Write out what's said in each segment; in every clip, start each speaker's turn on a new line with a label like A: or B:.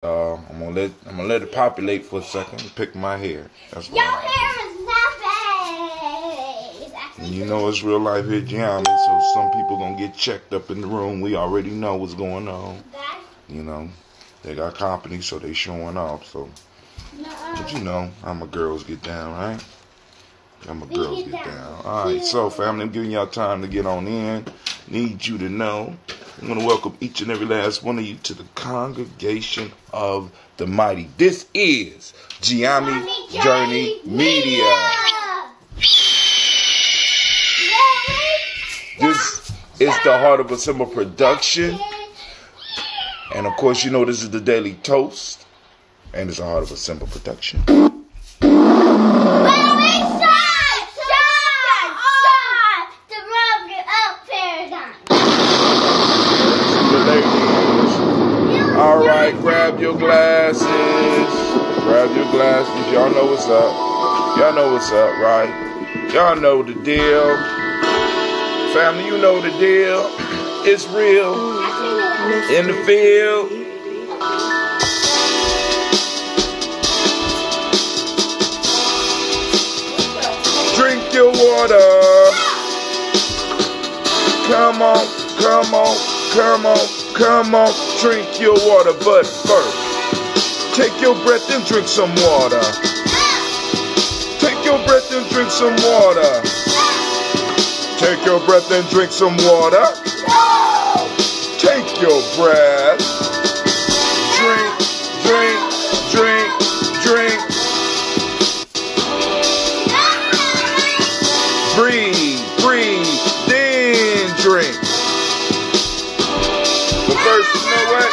A: I'm gonna let it populate for a second. Pick my hair. That's what
B: Your hair is nothing.
A: And you know it's real life here, Gianni. So some people gonna get checked up in the room. We already know what's going on. You know, they got company, so they showing off. So, but you know, how my girls get down, right? How my girls get down. All right, so family, I'm giving y'all time to get on in. Need you to know. I'm going to welcome each and every last one of you to the congregation of the mighty. This is Gianni Journey Media. This is the Heart of a Simple production. And of course, you know this is the Daily Toast. And it's a Heart of a Simple production. All right, grab your glasses. Grab your glasses. Y'all know what's up. Y'all know what's up, right? Y'all know the deal. Family, you know the deal. It's real. In the field. Drink your water. Come on, come on, come on. Come on, drink your water, but first, take your breath and drink some water. Take your breath and drink some water. Take your breath and drink some water. Take your breath. Drink, drink, drink, drink. Breathe, breathe, then drink. First, you know what?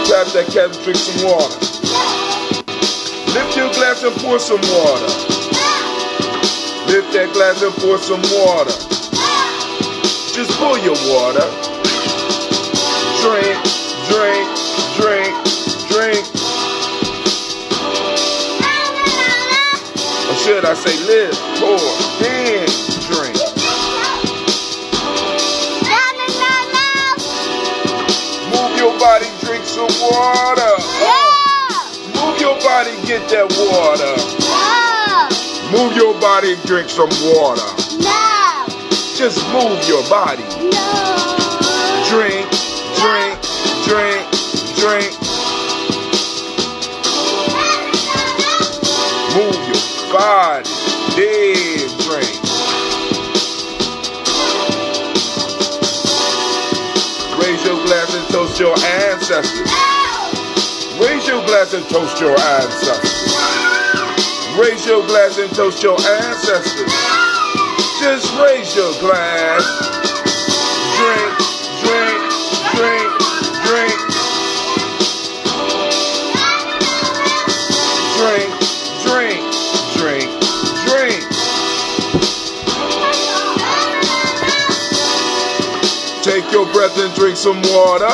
A: Grab that cat and drink some water. Lift your glass and pour some water. Lift that glass and pour some water. Just pour your water. Drink, drink, drink, drink. Or should I say lift, pour, then drink. Your body, drink some water. Move your body, get that water. Move your body, drink some water. Just move your body. Drink, drink, drink, drink. Move your body, then drink. Raise your glass and toast your ancestors. Raise your glass and toast your ancestors. Raise your glass and toast your ancestors. Just raise your glass. Drink, drink, drink, drink. Drink, drink, drink, drink. Take your breath and drink some water.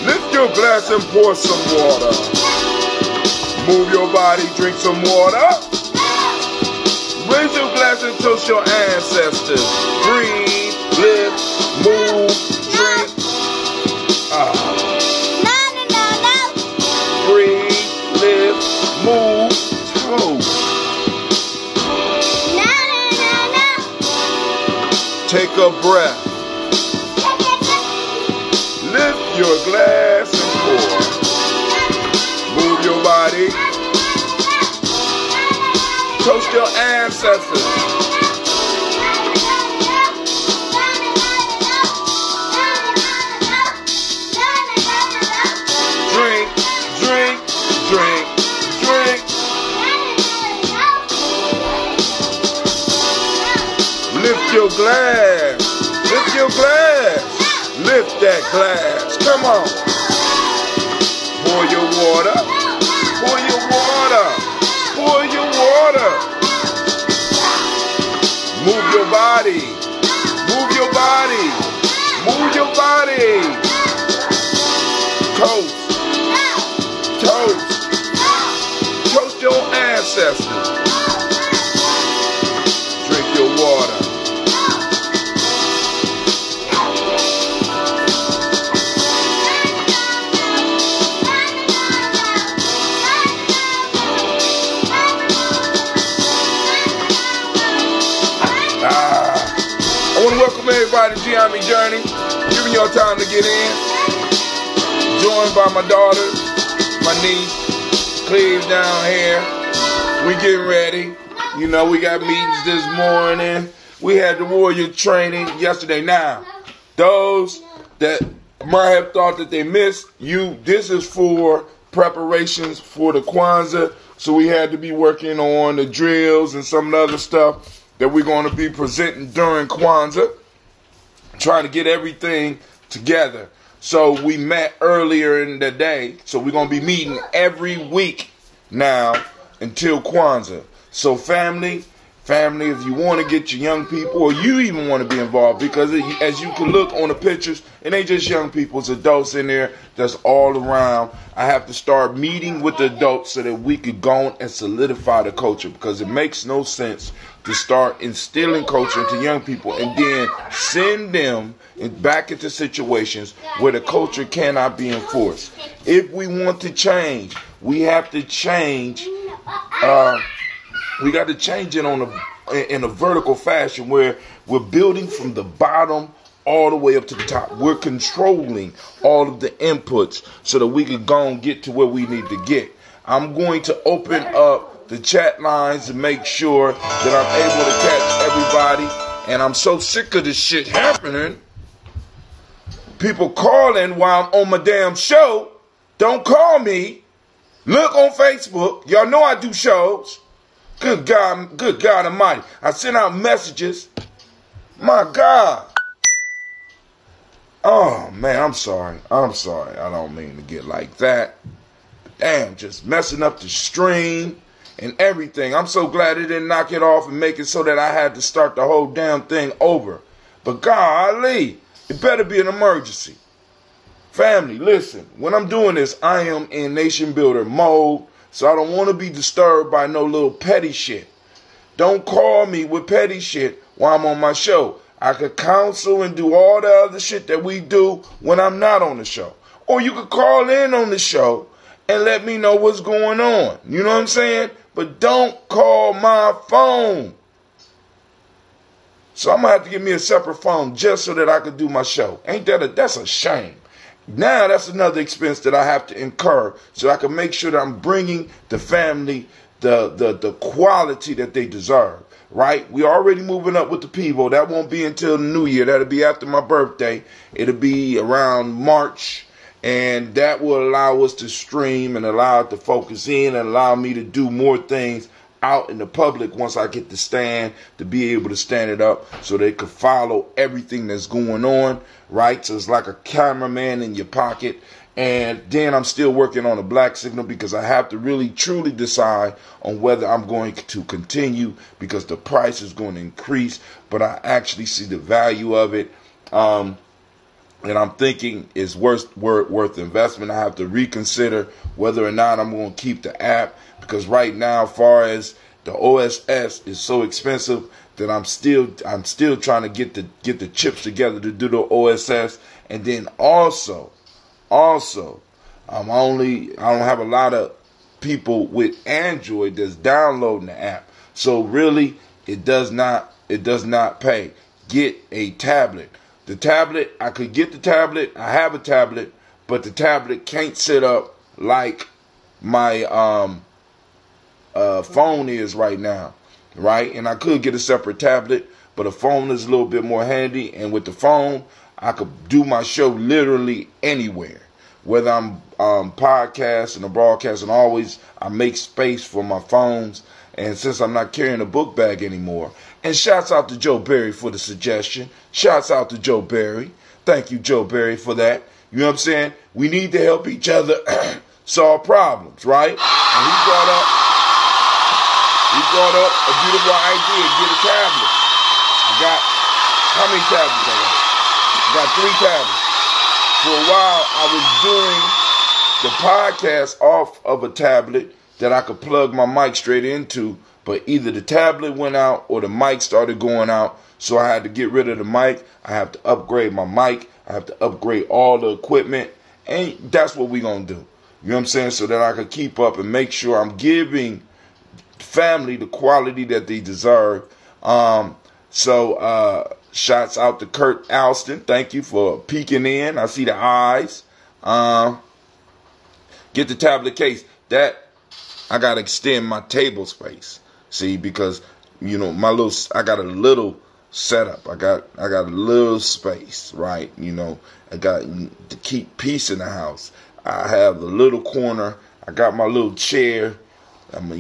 A: Lift your glass and pour some water. Move your body, drink some water. Raise your glass and toast your ancestors. Breathe, lift, move, drink. Breathe, lift, move, toast. Take a breath. Lift your glass and pour. Move your body. Toast your ancestors. Drink, drink, drink, drink. Lift your glass. Lift your glass. Lift that glass. Come on. Pour your water. Pour your water. Pour your water. Move your body. Move your body. Move your body. Toast. Toast. Toast your ancestors. Drink your water. Welcome everybody to Gianni Journey. Giving y'all time to get in. Joined by my daughter, my niece, Cleve down here. We getting ready. You know, we got meetings this morning. We had the warrior training yesterday. Now, those that might have thought that they missed, this is for preparations for the Kwanzaa. So we had to be working on the drills and some of the other stuff that we're going to be presenting during Kwanzaa. Trying to get everything together. So we met earlier in the day. So we're going to be meeting every week now until Kwanzaa. So family, if you want to get your young people, or you even want to be involved, because as you can look on the pictures, it ain't just young people, it's adults in there that's all around. I have to start meeting with the adults so that we could go on and solidify the culture, because it makes no sense to start instilling culture into young people and then send them back into situations where the culture cannot be enforced. If we want to change, we have to change. We got to change it in a vertical fashion where we're building from the bottom all the way up to the top. We're controlling all of the inputs so that we can go and get to where we need to get. I'm going to open up the chat lines to make sure that I'm able to catch everybody. And I'm so sick of this shit happening. People calling while I'm on my damn show. Don't call me. Look on Facebook. Y'all know I do shows. Good God Almighty. I sent out messages. My God. Oh, man, I'm sorry. I don't mean to get like that. Damn, just messing up the stream and everything. I'm so glad it didn't knock it off and make it so that I had to start the whole damn thing over. But golly, it better be an emergency. Family, listen. When I'm doing this, I am in nation builder mode. So I don't want to be disturbed by no little petty shit. Don't call me with petty shit while I'm on my show. I could counsel and do all the other shit that we do when I'm not on the show. Or you could call in on the show and let me know what's going on. You know what I'm saying? But don't call my phone. So I'm going to have to give me a separate phone just so that I could do my show. That's a shame. Now that's another expense that I have to incur so I can make sure that I'm bringing the family the quality that they deserve, right? We're already moving up with the Pivo. That won't be until the new year. That'll be after my birthday. It'll be around March, and that will allow us to stream and allow it to focus in and allow me to do more things out in the public once I get the stand, to be able to stand it up so they could follow everything that's going on, right? So it's like a cameraman in your pocket. And then I'm still working on a black signal because I have to really truly decide on whether I'm going to continue, because the price is going to increase, but I actually see the value of it. And I'm thinking it's worth investment. I have to reconsider whether or not I'm going to keep the app, because right now, as far as the OSS is so expensive that I'm still trying to get the chips together to do the OSS. And then also, I don't have a lot of people with Android that's downloading the app. So really, it does not pay. Get a tablet. The tablet, I could get the tablet. I have a tablet, but the tablet can't sit up like my phone is right now, right? And I could get a separate tablet, but a phone is a little bit more handy. And with the phone, I could do my show literally anywhere, whether I'm podcasting or broadcasting. Always, I make space for my phones. And since I'm not carrying a book bag anymore, and shouts out to Joe Berry for the suggestion. Shouts out to Joe Berry. Thank you, Joe Berry, for that. You know what I'm saying? We need to help each other solve problems, right? And he brought up a beautiful idea. Get a tablet. How many tablets I got? I got 3 tablets. For a while, I was doing the podcast off of a tablet that I could plug my mic straight into, but either the tablet went out or the mic started going out, so I had to get rid of the mic. I have to upgrade my mic. I have to upgrade all the equipment, and that's what we're going to do. You know what I'm saying? So that I can keep up and make sure I'm giving family the quality that they deserve. So Shots out to Kurt Alston. Thank you for peeking in. I see the eyes. Get the tablet case. That I gotta extend my table space. See, because I got a little setup. I got a little space, right? I got to keep peace in the house. I have the little corner. I got my little chair. I'm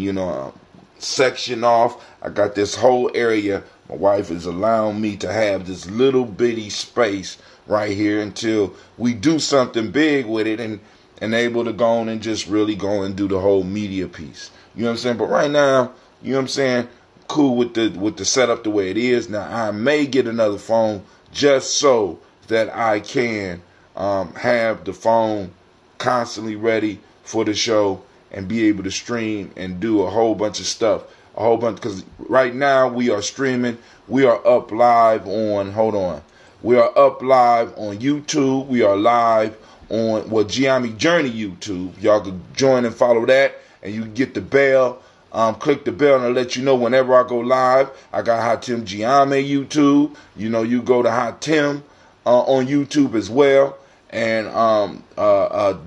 A: section off. I got this whole area. My wife is allowing me to have this little bitty space right here until we do something big with it and able to go on and just really go and do the whole media piece. You know what I'm saying? But right now, you know what I'm saying? Cool with the setup the way it is. Now I may get another phone just so that I can have the phone constantly ready for the show and be able to stream and do a whole bunch of stuff. Because right now we are streaming. We are up live on, we are up live on YouTube. We are live on, Giammi Journey YouTube. Y'all can join and follow that, and you can get the bell. Click the bell and it'll let you know whenever I go live. I got Hot Tim Giammi YouTube. You go to Hot Tim on YouTube as well. And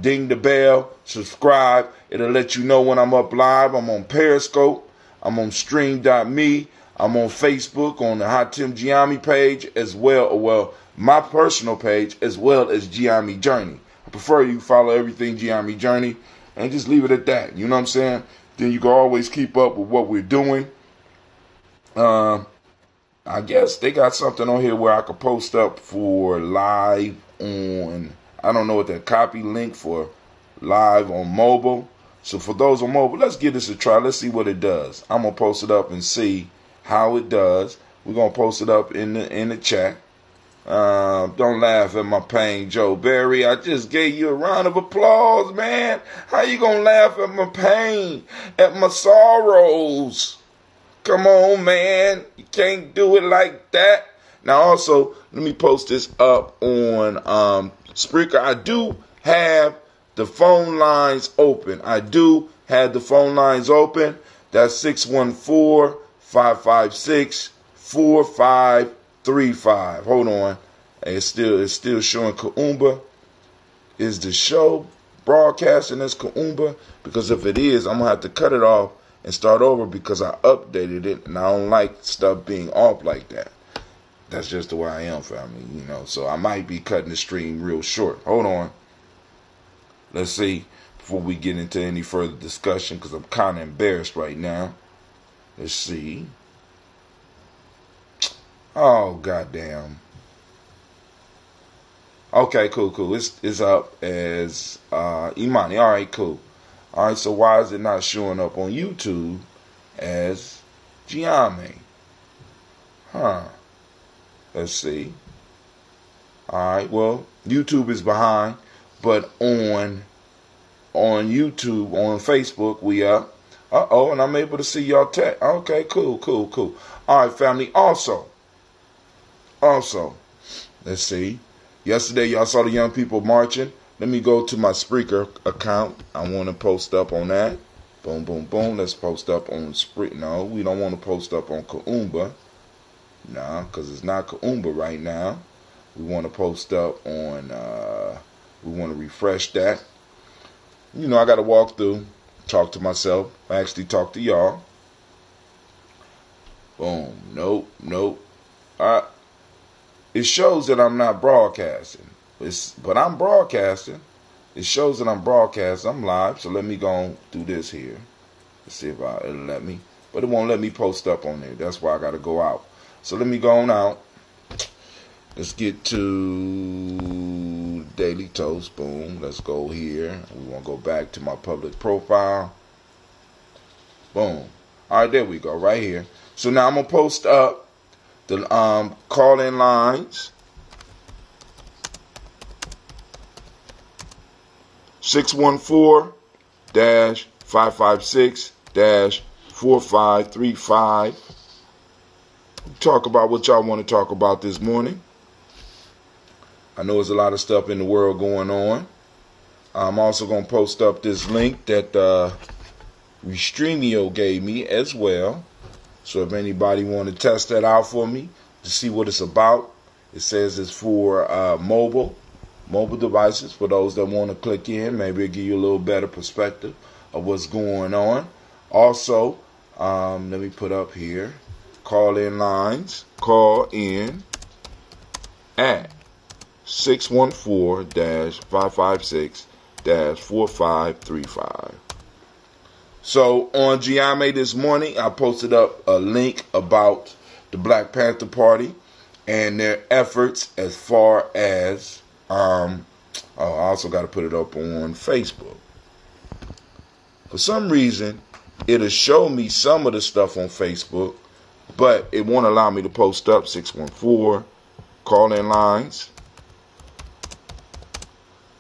A: ding the bell, subscribe. It'll let you know when I'm up live. I'm on Periscope. I'm on Stream.me. I'm on Facebook on the Hot Tim Giammi page as well. Well, my personal page as well as Giammi Journey. I prefer you follow everything Giammi Journey and just leave it at that. You know what I'm saying? Then you can always keep up with what we're doing. I guess they got something on here where I could post up for live on, I don't know what that copy link for live on mobile. So for those on mobile, let's give this a try. Let's see what it does. I'm going to post it up and see how it does. We're going to post it up in the chat. Don't laugh at my pain, Joe Berry. I just gave you a round of applause, man. How you going to laugh at my pain, at my sorrows? Come on, man. You can't do it like that. Now, also, let me post this up on Spreaker. I do have the phone lines open. That's 614-556-4535. Hold on. It's still showing Kuumba. Is the show broadcasting as Kuumba? Because if it is, I'm going to have to cut it off and start over because I updated it and I don't like stuff being off like that. That's just the way I am, family, So I might be cutting the stream real short. Hold on. Let's see before we get into any further discussion because I'm kind of embarrassed right now. Let's see. Oh, goddamn. Okay, cool. It's up as Imani. All right, cool. All right, so why is it not showing up on YouTube as Giammi? Let's see. All right, well, YouTube is behind, but on YouTube, on Facebook, we up. And I'm able to see y'all text. Okay, cool. All right, family. Also, let's see. Yesterday, y'all saw the young people marching. Let me go to my Spreaker account. I want to post up on that. Boom, boom, boom. Let's post up on Spreaker. No, we don't want to post up on Kuumba. Nah, because it's not Kuumba right now. We want to post up on, we want to refresh that. I got to walk through, talk to myself. I actually talk to y'all. Boom. Nope. It shows that I'm not broadcasting. But I'm broadcasting. It shows that I'm broadcasting. I'm live. So let me go and do this here. Let's see if it'll let me. But it won't let me post up on there. That's why I got to go out. So let me go on out. Let's get to Daily Toast. Boom. Let's go here. We want to go back to my public profile. Boom. All right, there we go. Right here. So now I'm going to post up the call-in lines. 614-556-4535. Talk about what y'all want to talk about this morning. I know there's a lot of stuff in the world going on. I'm also going to post up this link that Restreamio gave me as well. So if anybody want to test that out for me, to see what it's about. It says it's for mobile devices, for those that want to click in. Maybe it'll give you a little better perspective of what's going on. Also, let me put up here, call-in lines. Call in at 614-556-4535. So on Giame this morning, I posted up a link about the Black Panther Party and their efforts as far as, I also got to put it up on Facebook. For some reason, it'll show me some of the stuff on Facebook, but it won't allow me to post up 614 call-in lines.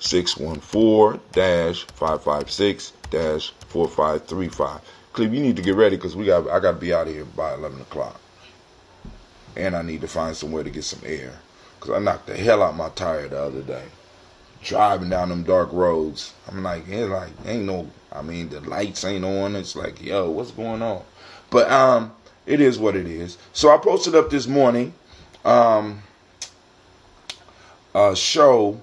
A: 614-556-4535. Cleve, you need to get ready because I got to be out of here by 11 o'clock. And I need to find somewhere to get some air because I knocked the hell out my tire the other day. Driving down them dark roads. I'm like, the lights ain't on. It's like, yo, what's going on? But it is what it is. So I posted up this morning a show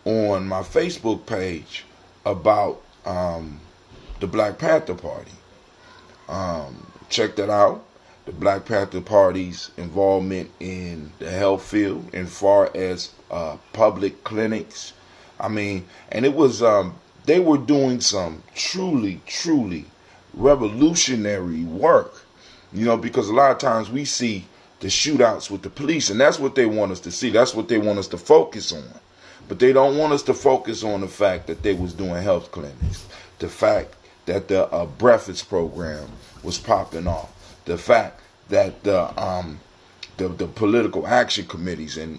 A: on my Facebook page about the Black Panther Party. Check that out. The Black Panther Party's involvement in the health field as far as public clinics. And it was, they were doing some truly, truly revolutionary work. Because a lot of times we see the shootouts with the police, and that's what they want us to see. That's what they want us to focus on. But they don't want us to focus on the fact that they was doing health clinics, the fact that the breakfast program was popping off, the fact that the political action committees and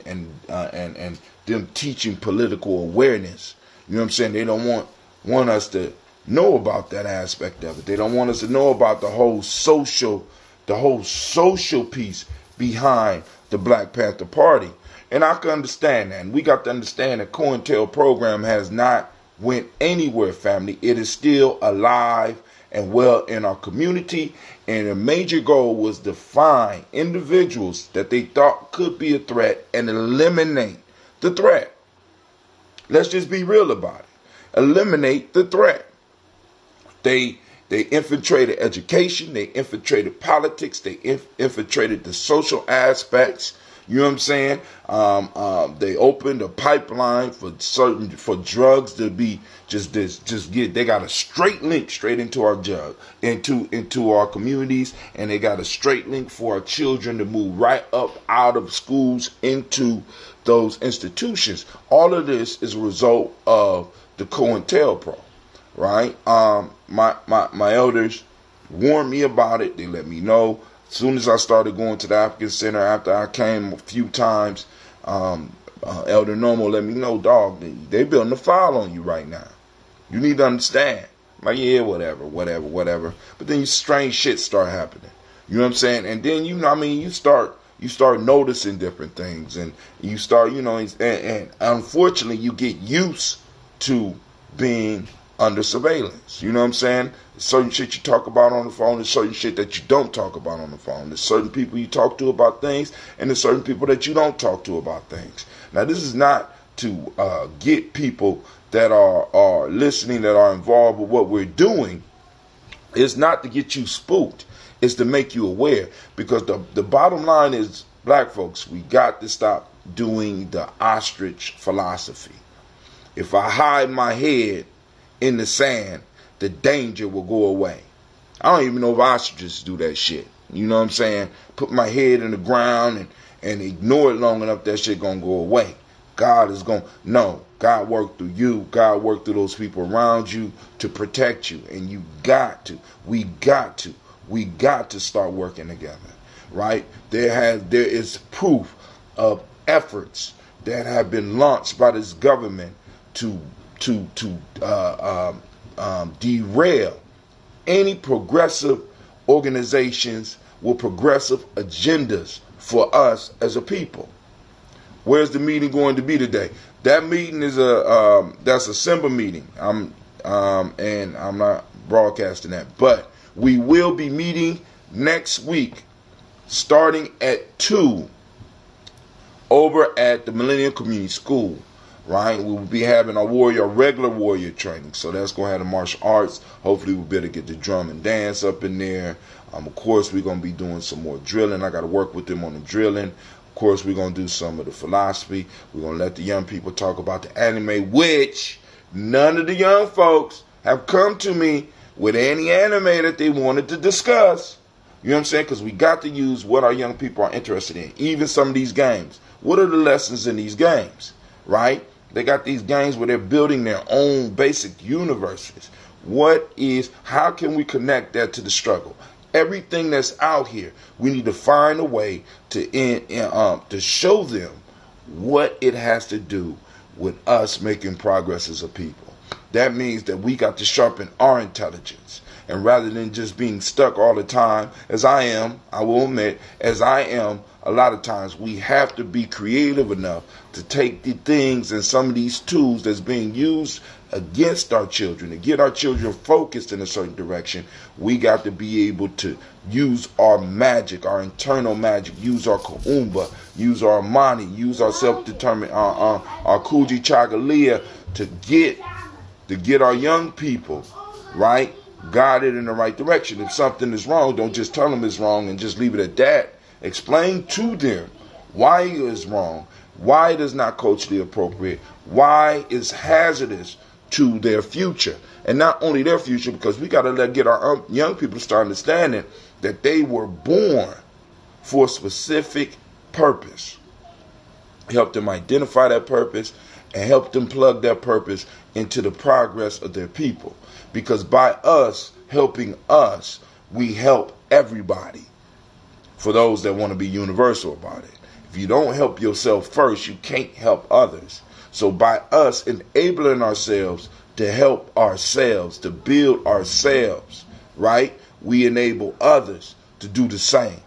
A: them teaching political awareness. You know what I'm saying? They don't want us to know about that aspect of it. They don't want us to know about the whole social piece behind the Black Panther Party. And I can understand that. And we got to understand that COINTEL program has not went anywhere, family. It is still alive and well in our community. And a major goal was to find individuals that they thought could be a threat and eliminate the threat. Let's just be real about it. Eliminate the threat. They infiltrated education. They infiltrated politics. They infiltrated the social aspects. You know what I'm saying? They opened a pipeline for drugs to be they got a straight link straight into our into our communities, and they got a straight link for our children to move right up out of schools into those institutions. All of this is a result of the COINTELPRO, right? My elders warned me about it. They let me know. As soon as I started going to the African Center, after I came a few times, Elder Normal let me know, dog, they building a file on you right now. You need to understand. I'm like, yeah, whatever. But then strange shit start happening. You know what I'm saying? And then, you start noticing different things, and you start, and unfortunately you get used to being under surveillance. You know what I'm saying? There's certain shit you talk about on the phone. There's certain shit that you don't talk about on the phone. There's certain people you talk to about things, and there's certain people that you don't talk to about things. Now, this is not to get people that are listening, that are involved with what we're doing. It's not to get you spooked. It's to make you aware. Because the bottom line is, black folks, we got to stop doing the ostrich philosophy. If I hide my head in the sand, the danger will go away. I don't even know if ostriches do that shit. You know what I'm saying? Put my head in the ground and ignore it long enough, that shit gonna go away. God worked through you. God worked through those people around you to protect you. And we got to start working together, right? There is proof of efforts that have been launched by this government to derail any progressive organizations with progressive agendas for us as a people. Where's the meeting going to be today? That meeting is that's a Simba meeting. And I'm not broadcasting that, but we will be meeting next week, starting at 2 over at the Millennium Community School. Right, we will be having our regular warrior training. So that's going to have the martial arts. Hopefully we'll be able to get the drum and dance up in there. Of course, we're going to be doing some more drilling. I got to work with them on the drilling. Of course, we're going to do some of the philosophy. We're going to let the young people talk about the anime, which none of the young folks have come to me with any anime that they wanted to discuss. You know what I'm saying? Because we got to use what our young people are interested in. Even some of these games. What are the lessons in these games? Right? They got these games where they're building their own basic universes. How can we connect that to the struggle? Everything that's out here, we need to find a way to show them what it has to do with us making progress as a people. That means that we got to sharpen our intelligence. And rather than just being stuck all the time, as I will admit, a lot of times we have to be creative enough to take the things and some of these tools that's being used against our children, to get our children focused in a certain direction. We got to be able to use our magic, our internal magic, use our Kuumba, use our Mani, use our self-determined, our Kuji Chagalia to get our young people, right, guided in the right direction. If something is wrong, don't just tell them it's wrong and just leave it at that. Explain to them why it is wrong, why it is not culturally appropriate, why it's hazardous to their future. And not only their future, because we got to get our young people to start understanding that they were born for a specific purpose. Help them identify that purpose and help them plug that purpose into the progress of their people. Because by us helping us, we help everybody. For those that want to be universal about it. If you don't help yourself first, you can't help others. So by us enabling ourselves to help ourselves, to build ourselves, right? We enable others to do the same,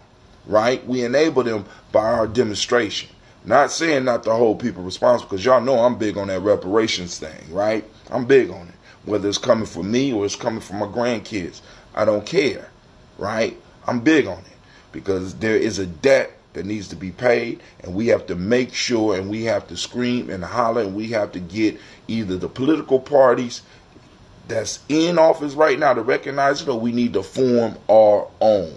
A: right? We enable them by our demonstration. Not saying not to hold people responsible, because y'all know I'm big on that reparations thing, right? I'm big on it. Whether it's coming from me or it's coming from my grandkids, I don't care, right? I'm big on it. Because there is a debt that needs to be paid, and we have to make sure, and we have to scream and holler, and we have to get either the political parties that's in office right now to recognize it, or we need to form our own.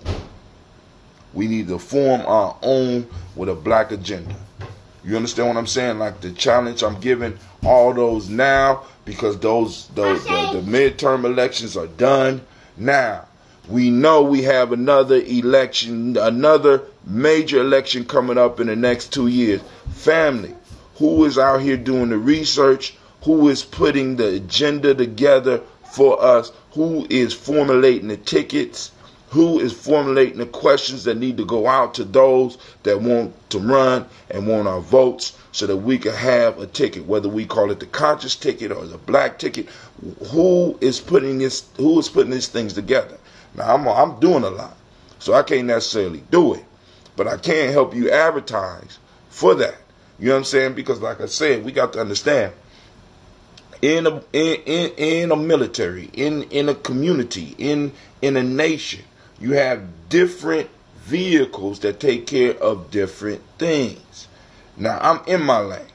A: We need to form our own with a black agenda. You understand what I'm saying? Like the challenge I'm giving all those now, because the midterm elections are done now. We know we have another election, another major election coming up in the next 2 years. Family, who is out here doing the research? Who is putting the agenda together for us? Who is formulating the tickets? Who is formulating the questions that need to go out to those that want to run and want our votes so that we can have a ticket, whether we call it the conscious ticket or the black ticket? Who is putting these things together? Now, I'm doing a lot, so I can't necessarily do it. But I can help you advertise for that. You know what I'm saying? Because like I said, we got to understand, in a military, in a community, in a nation, you have different vehicles that take care of different things. Now, I'm in my lane.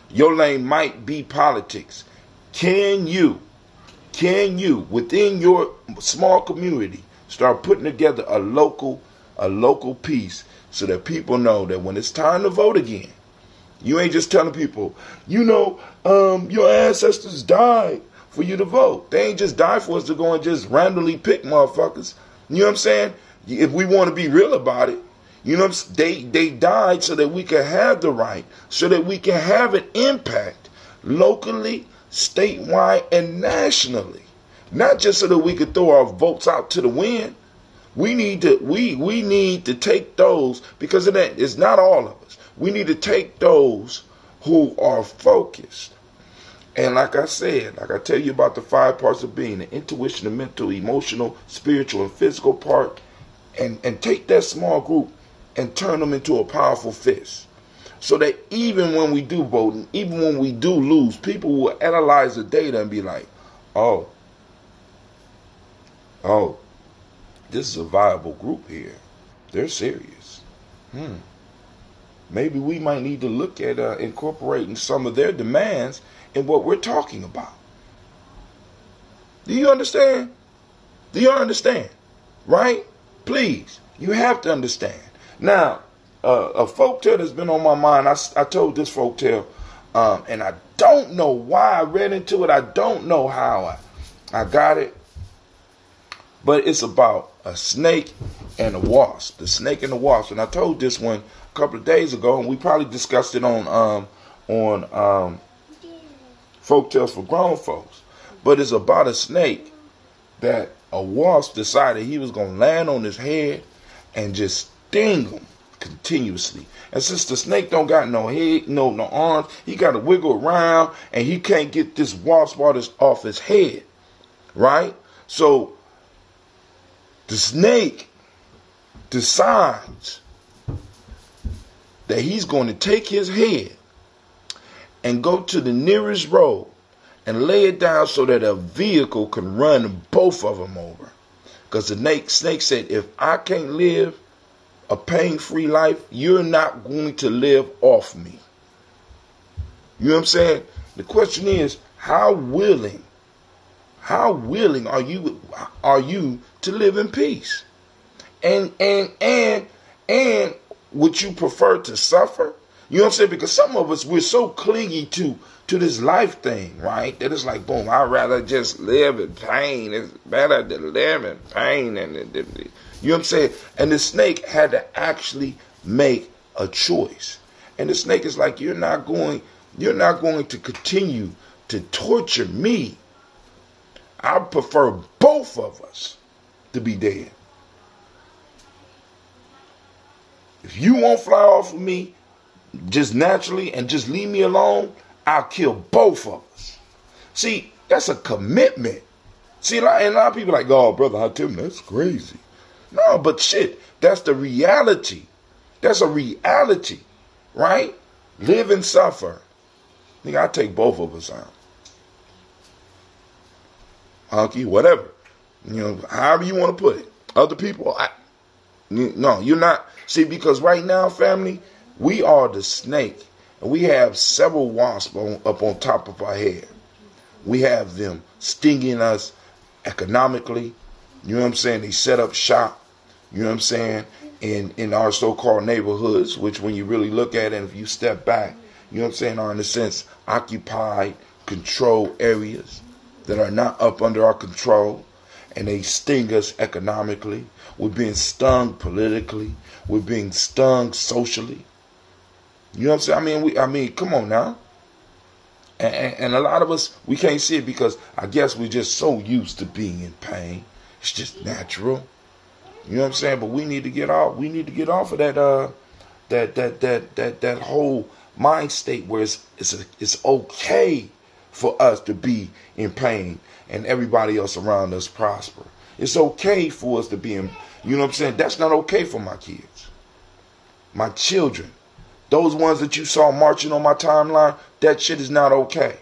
A: Your lane might be politics. Can you, within your small community, start putting together a local piece so that people know that when it's time to vote again, you ain't just telling people, your ancestors died for you to vote. They ain't just died for us to go and just randomly pick motherfuckers. You know what I'm saying? If we want to be real about it, they died so that we can have the right, so that we can have an impact locally, statewide, and nationally. Not just so that we could throw our votes out to the wind. We need to take those, because it's not all of us. We need to take those who are focused. And like I said, like I tell you about the 5 parts of being, the intuition, the mental, emotional, spiritual, and physical part, and take that small group and turn them into a powerful fist. So that even when we do vote, and even when we do lose, people will analyze the data and be like, oh, this is a viable group here. They're serious. maybe we might need to look at incorporating some of their demands in what we're talking about. Do you understand? Do you understand? Right? Please, you have to understand. Now, a folktale that's been on my mind, I told this folktale, and I don't know why I read into it. I don't know how I got it. But it's about a snake and a wasp. The snake and the wasp. And I told this one a couple of days ago, and we probably discussed it on Folktales for Grown Folks. But it's about a snake that a wasp decided he was going to land on his head and just sting him continuously. And since the snake don't got no head, no arms, he got to wiggle around, and he can't get this wasp off his head. Right? So the snake decides that he's going to take his head and go to the nearest road and lay it down so that a vehicle can run both of them over. Because the snake said, if I can't live a pain-free life, you're not going to live off me. You know what I'm saying? The question is, how willing are you to live in peace? And would you prefer to suffer? You know what I'm saying? Because some of us, we're so clingy to this life thing, right? That it's like, boom, I'd rather just live in pain. It's better to live in pain. You know what I'm saying? And the snake had to actually make a choice. And the snake is like, you're not going to continue to torture me. I prefer both of us to be dead. If you won't fly off of me just naturally and just leave me alone, I'll kill both of us. See, that's a commitment. See, and a lot of people are like, oh, brother, how Tim, that's crazy. No, but shit, that's the reality. That's a reality, right? Live and suffer. Nigga, I'll take both of us out. Hunky, whatever. You know, however you want to put it. Other people, no, you're not. See, because right now, family, we are the snake. And we have several wasps up on top of our head. We have them stinging us economically. You know what I'm saying? They set up shop. You know what I'm saying? In our so-called neighborhoods, which when you really look at it, if you step back, you know what I'm saying, are in a sense occupied, controlled areas that are not up under our control. And they sting us economically. We're being stung politically. We're being stung socially. You know what I'm saying? I mean, come on now. And a lot of us, we can't see it because I guess we're just so used to being in pain. It's just natural. You know what I'm saying? But we need to get off. We need to get off of that whole mind state where it's okay for us to be in pain and everybody else around us prosper. It's okay for us to be in, you know what I'm saying? That's not okay for my kids. My children. Those ones that you saw marching on my timeline, that shit is not okay.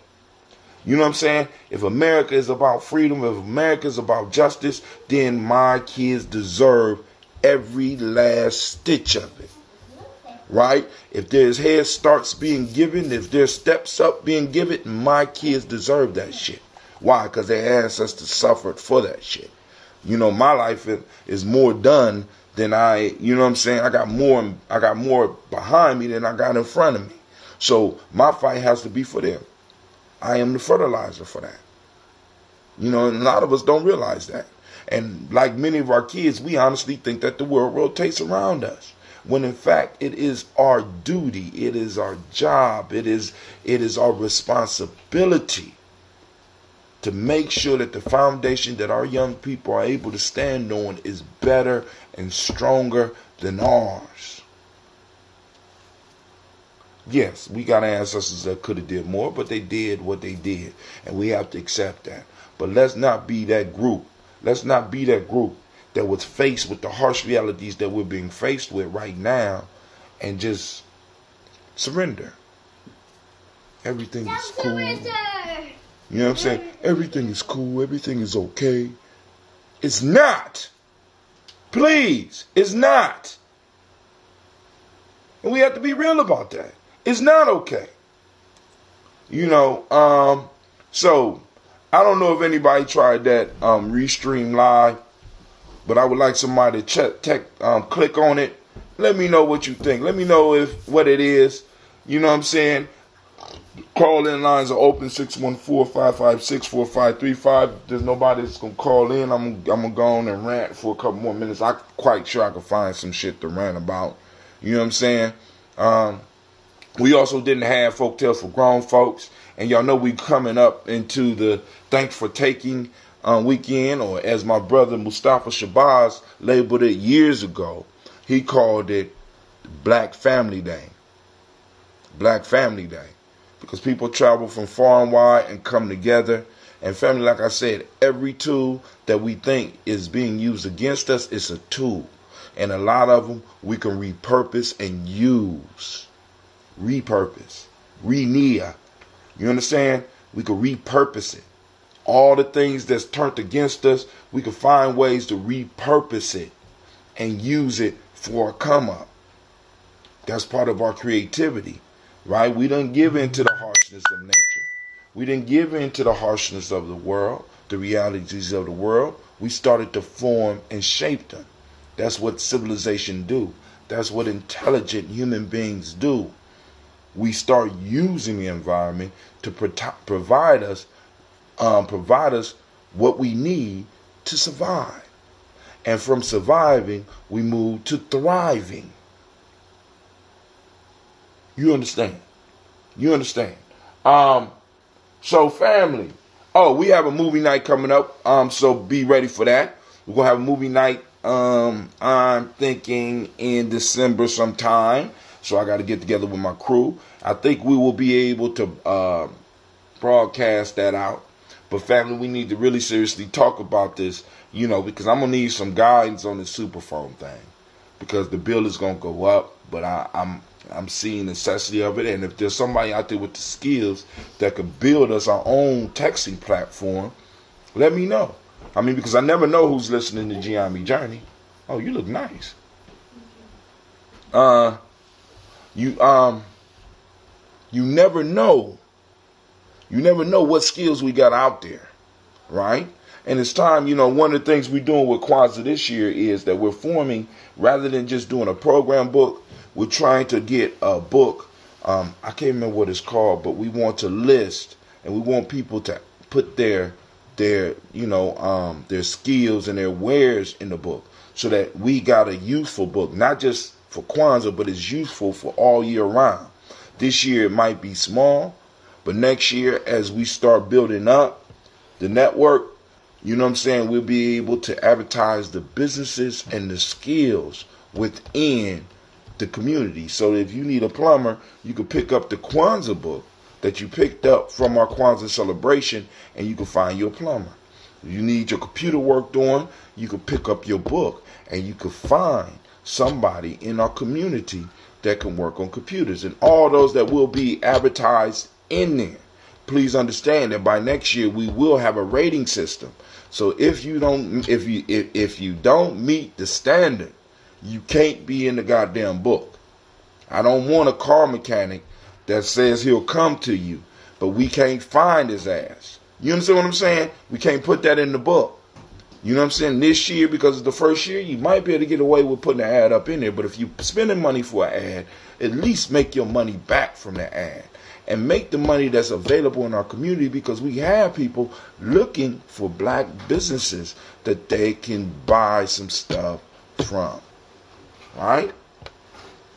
A: You know what I'm saying? If America is about freedom, if America is about justice, then my kids deserve every last stitch of it. Right? If there's head starts being given, if there's steps up being given, my kids deserve that shit. Why? Because their ancestors suffered for that shit. You know, my life is more done than you know what I'm saying? I got more behind me than I got in front of me. So my fight has to be for them. I am the fertilizer for that. You know, and a lot of us don't realize that. And like many of our kids, we honestly think that the world rotates around us. When in fact, it is our duty. It is our job. It is our responsibility to make sure that the foundation that our young people are able to stand on is better and stronger than ours. Yes, we got ancestors that could have did more, but they did what they did, and we have to accept that. But let's not be that group. Let's not be that group that was faced with the harsh realities that we're being faced with right now and just surrender. Everything is cool. You know what I'm saying? Everything is cool. Everything is okay. It's not. Please, it's not. And we have to be real about that. It's not okay. So I don't know if anybody tried that Restream Live, but I would like somebody to click on it. Let me know what you think. Let me know what it is. You know what I'm saying? Call-in lines are open, 614-556-4535. There's nobody that's going to call in. I'm going to go on and rant for a couple more minutes. I'm quite sure I can find some shit to rant about. You know what I'm saying? We also didn't have Folk Tales for Grown Folks. And y'all know we coming up into the Thanks for Taking weekend, or as my brother Mustafa Shabazz labeled it years ago, he called it Black Family Day. Black Family Day. Because people travel from far and wide and come together. And family, like I said, every tool that we think is being used against us is a tool. And a lot of them we can repurpose and use. Repurpose. Renia. You understand? We can repurpose it. All the things that's turned against us, we can find ways to repurpose it and use it for a come up. That's part of our creativity. Right? We didn't give in to the harshness of nature. We didn't give in to the harshness of the world, the realities of the world. We started to form and shape them. That's what civilization do. That's what intelligent human beings do. We start using the environment to provide us what we need to survive. And from surviving, we move to thriving. You understand? You understand? So family. Oh, we have a movie night coming up. So be ready for that. We're gonna have a movie night. I'm thinking in December sometime. So I got to get together with my crew. I think we will be able to broadcast that out. But family, we need to really seriously talk about this. Because I'm gonna need some guidance on the superphone thing, because the bill is gonna go up. But I'm seeing the necessity of it, and if there's somebody out there with the skills that could build us our own texting platform, let me know. Because I never know who's listening to Giami Journey. Oh, you look nice. You never know. You never know what skills we got out there, right? And it's time, one of the things we're doing with Kwanzaa this year is that we're forming, rather than just doing a program book, we're trying to get a book. I can't remember what it's called, but we want to list, and we want people to put their skills and their wares in the book, so that we got a useful book, not just for Kwanzaa, but it's useful for all year round. This year it might be small, but next year, as we start building up the network, we'll be able to advertise the businesses and the skills within the community. So if you need a plumber, you can pick up the Kwanzaa book that you picked up from our Kwanzaa celebration, and you can find your plumber. If you need your computer worked on, you can pick up your book, and you can find somebody in our community that can work on computers, and all those that will be advertised in there. Please understand that by next year we will have a rating system. So if you don't meet the standard, you can't be in the goddamn book. I don't want a car mechanic that says he'll come to you, but we can't find his ass. You understand what I'm saying? We can't put that in the book. You know what I'm saying? This year, because it's the first year, you might be able to get away with putting an ad up in there. But if you're spending money for an ad, at least make your money back from the ad. And make the money that's available in our community, because we have people looking for black businesses that they can buy some stuff from. Right?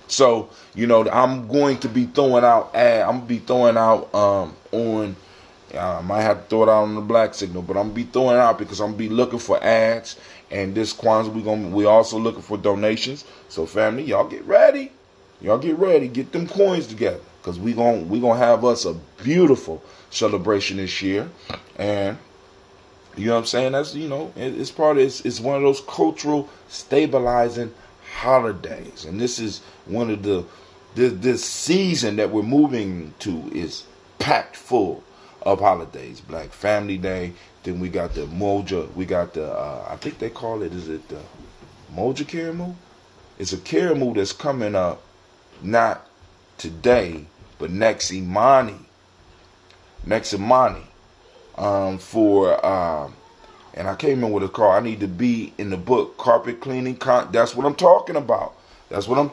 A: So, I'm going to be throwing out I might have to throw it out on the black signal, but I'm going to be throwing it out because I'm going to be looking for ads. And this Kwanzaa, we also looking for donations. So family, y'all get ready. Get them coins together, because we gonna have us a beautiful celebration this year. And you know what I'm saying? That's, it's it's one of those cultural stabilizing holidays. And this is one of this season that we're moving to is packed full of holidays. Black Family Day. Then we got the Moja. We got the I think they call it. Is it the Moja Karamu? It's a Karamu that's coming up not today, but next Imani. And I can't remember what it's called. I need to be in the book, carpet cleaning. That's what I'm talking about. You know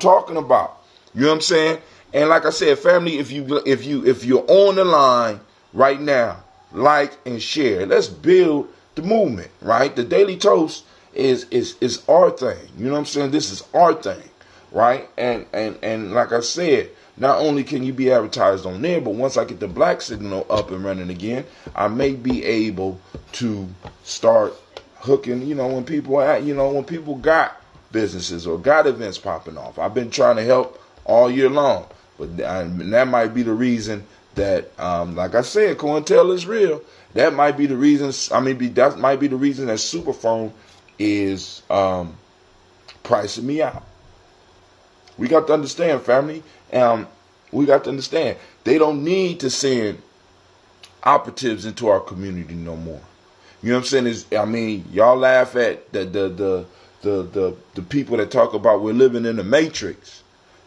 A: what I'm saying? And like I said, family, if you're on the line right now, like and share. Let's build the movement, right? The Daily Toast is our thing. You know what I'm saying? This is our thing, right? And like I said, not only can you be advertised on there, but once I get the Black Signal up and running again, I may be able to start hooking, when people got businesses or got events popping off. I've been trying to help all year long, but that might be the reason that, like I said, COINTEL is real. That might be the reason. That might be the reason that Superphone is pricing me out. We got to understand, family. We got to understand they don't need to send operatives into our community no more. You know what I'm saying? Y'all laugh at the people that talk about we're living in the Matrix.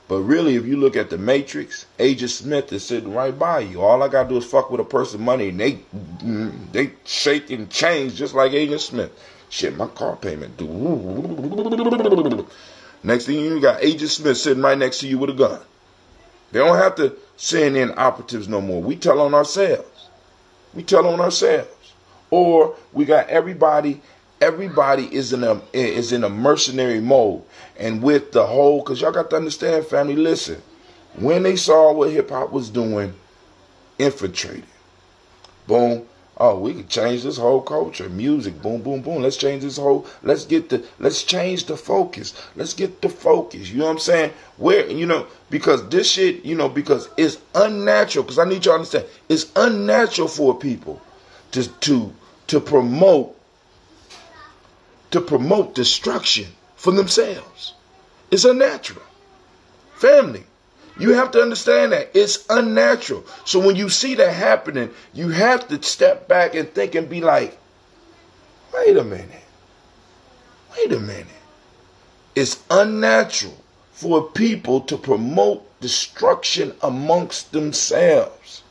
A: But really, if you look at the Matrix, Agent Smith is sitting right by you. All I gotta do is fuck with a person's money, and they shake and change just like Agent Smith. Shit, my car payment due. Next thing you got Agent Smith sitting right next to you with a gun. They don't have to send in operatives no more. We tell on ourselves. Or we got everybody is in a mercenary mode. And with the whole, because y'all got to understand, family, listen. When they saw what hip-hop was doing, infiltrated. Boom. Oh, we can change this whole culture. Music, boom, boom, boom. Let's change this whole, let's change the focus. Let's get the focus. You know what I'm saying? Because this shit, because it's unnatural. Because I need y'all to understand, it's unnatural for people to promote destruction for themselves. It's unnatural. Family, you have to understand that. It's unnatural. So when you see that happening, you have to step back and think and be like, wait a minute. It's unnatural for people to promote destruction amongst themselves.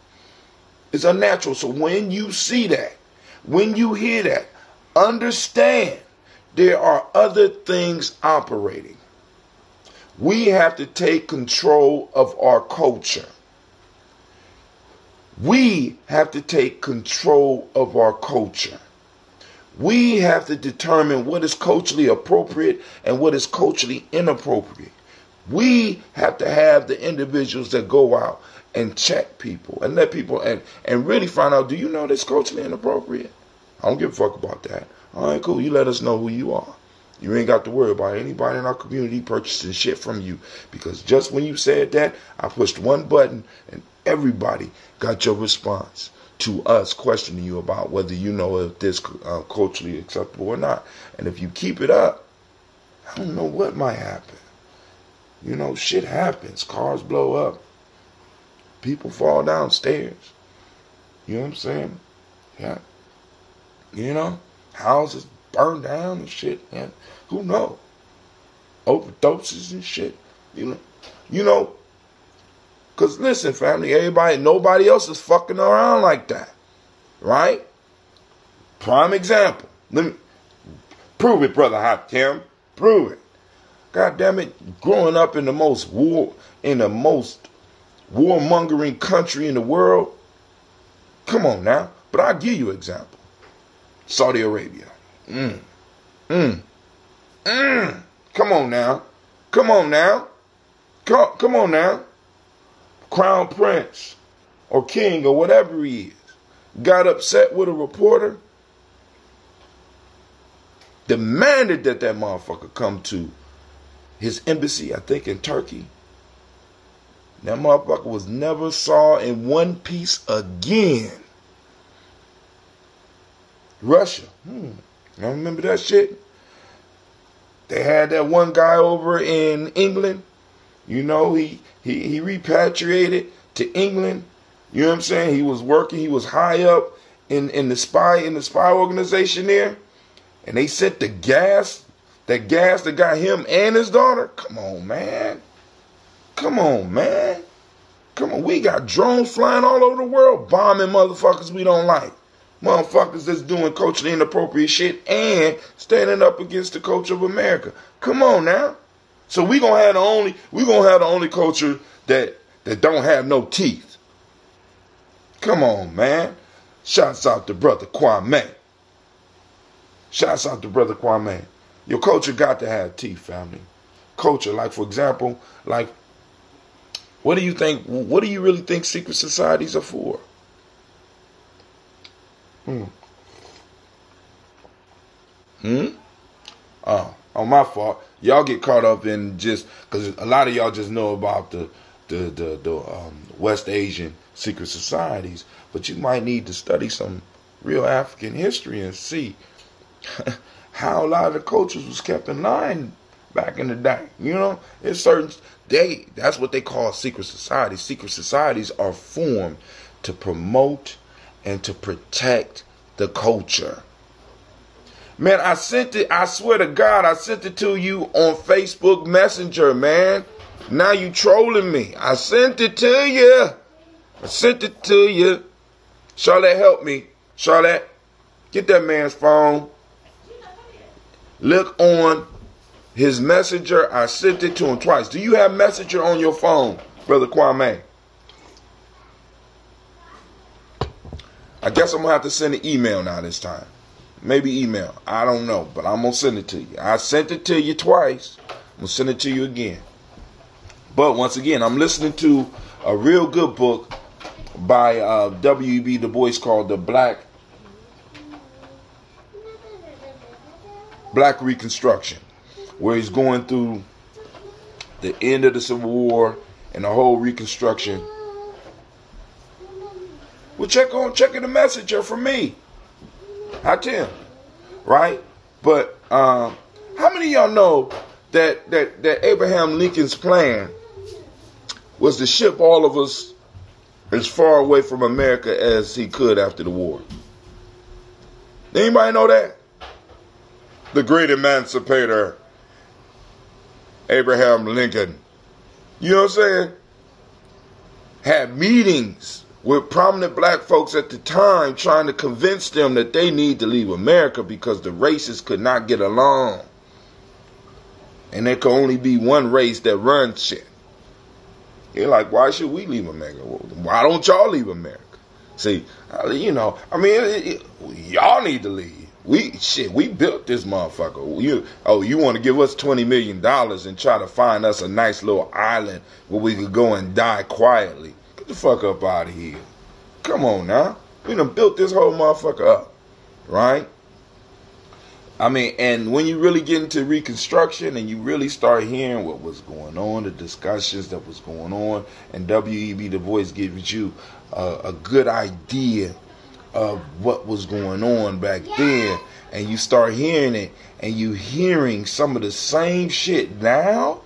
A: It's unnatural. So when you see that, when you hear that, understand there are other things operating. We have to take control of our culture. We have to determine what is culturally appropriate and what is culturally inappropriate. We have to have the individuals that go out and check people and let people and really find out, do you know this culturally inappropriate? I don't give a fuck about that. All right, cool. You let us know who you are. You ain't got to worry about anybody in our community purchasing shit from you. Because just when you said that, I pushed one button and everybody got your response to us questioning you about whether you know if this culturally acceptable or not. And if you keep it up, I don't know what might happen. Shit happens. Cars blow up. People fall downstairs. You know what I'm saying? Yeah. Houses burn down and shit. And who knows? Overdoses and shit. Because listen, family, nobody else is fucking around like that. Right? Prime example. Let me prove it, brother Hot Tim. Prove it. God damn it, growing up in the most warmongering country in the world. Come on now. But I'll give you an example. Saudi Arabia. Come on now. Come on now. Crown Prince or King or whatever he is got upset with a reporter, demanded that motherfucker come to his embassy, I think in Turkey. That motherfucker was never saw in one piece again. Russia. I remember that shit. They had that one guy over in England. He repatriated to England. You know what I'm saying? He was working. He was high up in the spy organization there. And they sent the gas that got him and his daughter. Come on, man. Come on, man. Come on, we got drones flying all over the world, bombing motherfuckers we don't like. Motherfuckers that's doing culturally inappropriate shit and standing up against the culture of America. Come on now. So we gonna have the only culture that don't have no teeth. Come on, man. Shouts out to brother Kwame. Shouts out to brother Kwame. Your culture got to have teeth, family. Culture, like for example, like what do you really think secret societies are for? Oh, my fault. Y'all get caught up in just because a lot of y'all just know about the West Asian secret societies, but you might need to study some real African history and see how a lot of the cultures was kept in line back in the day. You know, it's certain that's what they call secret societies. Secret societies are formed to promote and to protect the culture. Man, I sent it, I swear to God, I sent it to you on Facebook Messenger, man. Now you trolling me. I sent it to you. I sent it to you. Charlotte, help me. Charlotte, get that man's phone. Look on his messenger. I sent it to him twice. Do you have messenger on your phone, Brother Kwame? I guess I'm going to have to send an email now this time. Maybe email. I don't know. But I'm going to send it to you. I sent it to you twice. I'm going to send it to you again. But once again, I'm listening to a real good book by W.E.B. Du Bois called The Black Reconstruction, where he's going through the end of the Civil War and the whole Reconstruction. Well, check in the messenger for me. I tell, right? But how many of y'all know that Abraham Lincoln's plan was to ship all of us as far away from America as he could after the war? Anybody know that? The great emancipator, Abraham Lincoln, you know what I'm saying, had meetings with prominent black folks at the time trying to convince them that they need to leave America because the races could not get along. And there could only be one race that runs shit. You're like, why should we leave America? Why don't y'all leave America? See, you know, I mean, y'all need to leave. We built this motherfucker. You want to give us $20 million and try to find us a nice little island where we could go and die quietly. Get the fuck up out of here. Come on now. We done built this whole motherfucker up. Right? I mean, and when you really get into Reconstruction and you really start hearing what was going on, the discussions that was going on, and W.E.B. Du Bois gives you a good idea of what was going on back then, and you start hearing it, and you hearing some of the same shit now.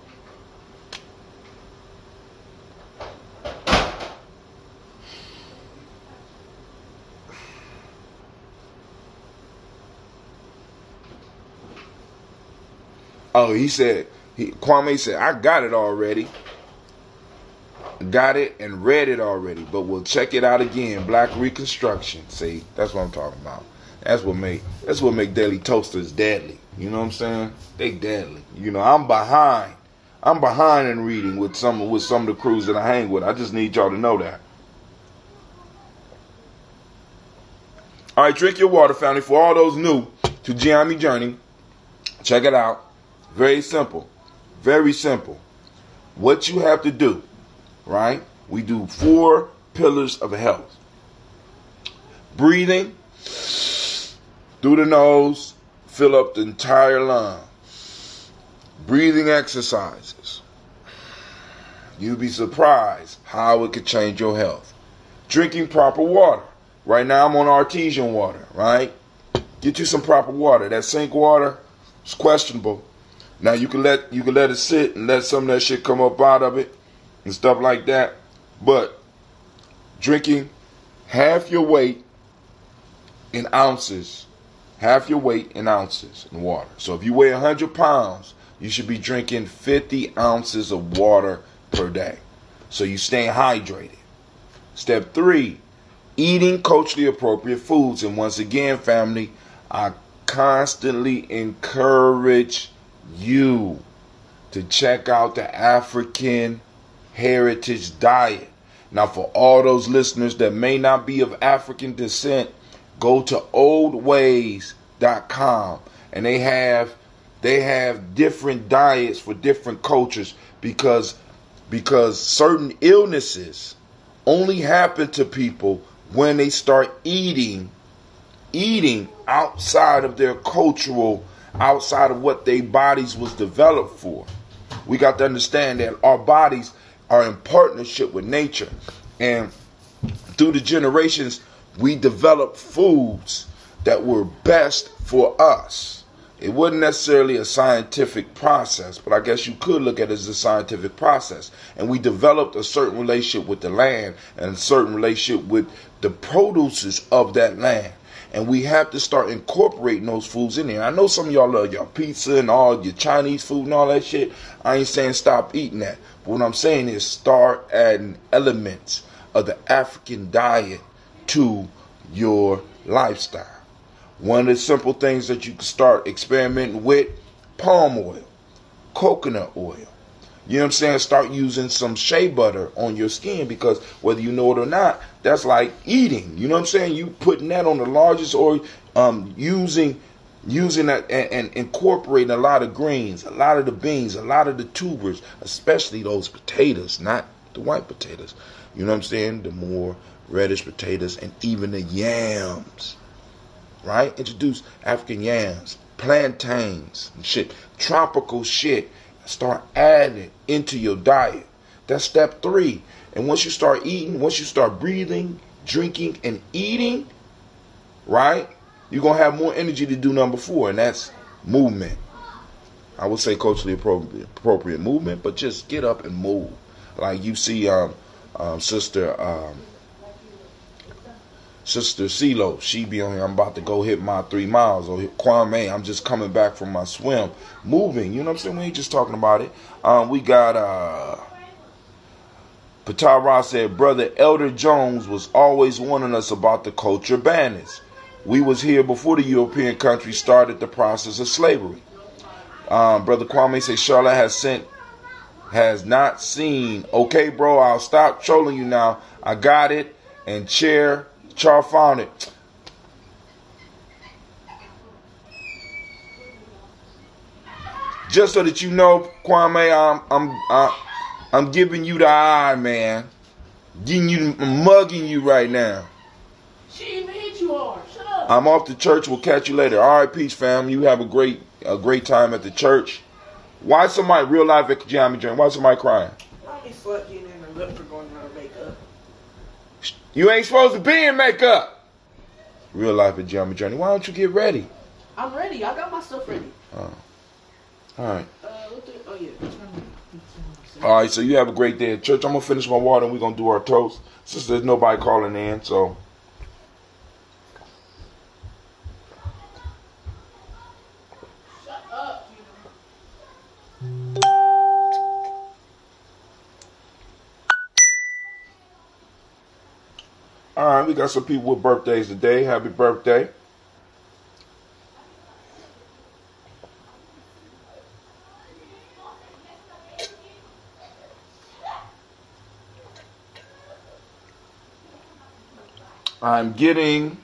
A: Oh, Kwame said, I got it already. Got it and read it already, but we'll check it out again. Black Reconstruction. See, that's what I'm talking about. That's what make Daily Toasters deadly. You know what I'm saying? They deadly. You know, I'm behind in reading with some of the crews that I hang with. I just need y'all to know that. All right, drink your water, family. For all those new to Giammi Journey, check it out. Very simple. Very simple. What you have to do, right? We do 4 pillars of health. Breathing through the nose, fill up the entire lung. Breathing exercises. You'll be surprised how it could change your health. Drinking proper water. Right now I'm on artesian water, right? Get you some proper water. That sink water is questionable. Now you can let it sit and let some of that shit come up out of it and stuff like that. But drinking half your weight in ounces. Half your weight in ounces in water. So if you weigh 100 pounds, you should be drinking 50 ounces of water per day. So you stay hydrated. Step 3, eating culturally appropriate foods. And once again, family, I constantly encourage you to check out the African Heritage Diet. Now, for all those listeners that may not be of African descent, go to oldways.com, and they have different diets for different cultures, because certain illnesses only happen to people when they start eating outside of their cultural, outside of what their bodies was developed for. We got to understand that our bodies are in partnership with nature, and through the generations we developed foods that were best for us. It wasn't necessarily a scientific process, but I guess you could look at it as a scientific process. And we developed a certain relationship with the land and a certain relationship with the produces of that land. And we have to start incorporating those foods in there. I know some of y'all love your pizza and all your Chinese food and all that shit. I ain't saying stop eating that. But what I'm saying is start adding elements of the African diet to your lifestyle. One of the simple things that you can start experimenting with: palm oil, coconut oil. You know what I'm saying? Start using some shea butter on your skin, because whether you know it or not, that's like eating. You know what I'm saying? You putting that on the largest, or using that and incorporating a lot of greens, a lot of the beans, a lot of the tubers, especially those potatoes, not the white potatoes. You know what I'm saying? The more reddish potatoes, and even the yams. Right? Introduce African yams, plantains, and shit, tropical shit. Start adding it into your diet. That's step 3. And once you start eating, once you start breathing, drinking, and eating, right, you're going to have more energy to do number 4, and that's movement. I would say culturally appropriate movement, but just get up and move. Like you see Sister CeeLo, she be on here, I'm about to go hit my 3 miles. Or Kwame, I'm just coming back from my swim. Moving, you know what I'm saying? We ain't just talking about it. We got Patara said, Brother Elder Jones was always warning us about the culture banners. We was here before the European countries started the process of slavery. Brother Kwame said, Charlotte has not seen. Okay, bro, I'll stop trolling you now. I got it. And Char found it. Just so that you know, Kwame, I'm giving you the eye, man. Mugging you right now.
B: She even hit you hard. Shut up.
A: I'm off to church. We'll catch you later. All right, peace, fam. You have a great time at the church. Why somebody real life at Jammy Joint? Why somebody crying?
B: Mommy fucked you in the lip for going out of makeup.
A: You ain't supposed to be in makeup. Real life at Jammy Journey. Why don't you get ready?
B: I'm ready. I got my stuff ready.
A: Oh. All right.
B: Oh yeah.
A: All right. So you have a great day at church. I'm gonna finish my water and we're gonna do our toast. Since there's nobody calling in, so.
B: Shut up.
A: All right, we got some people with birthdays today. Happy birthday. I'm getting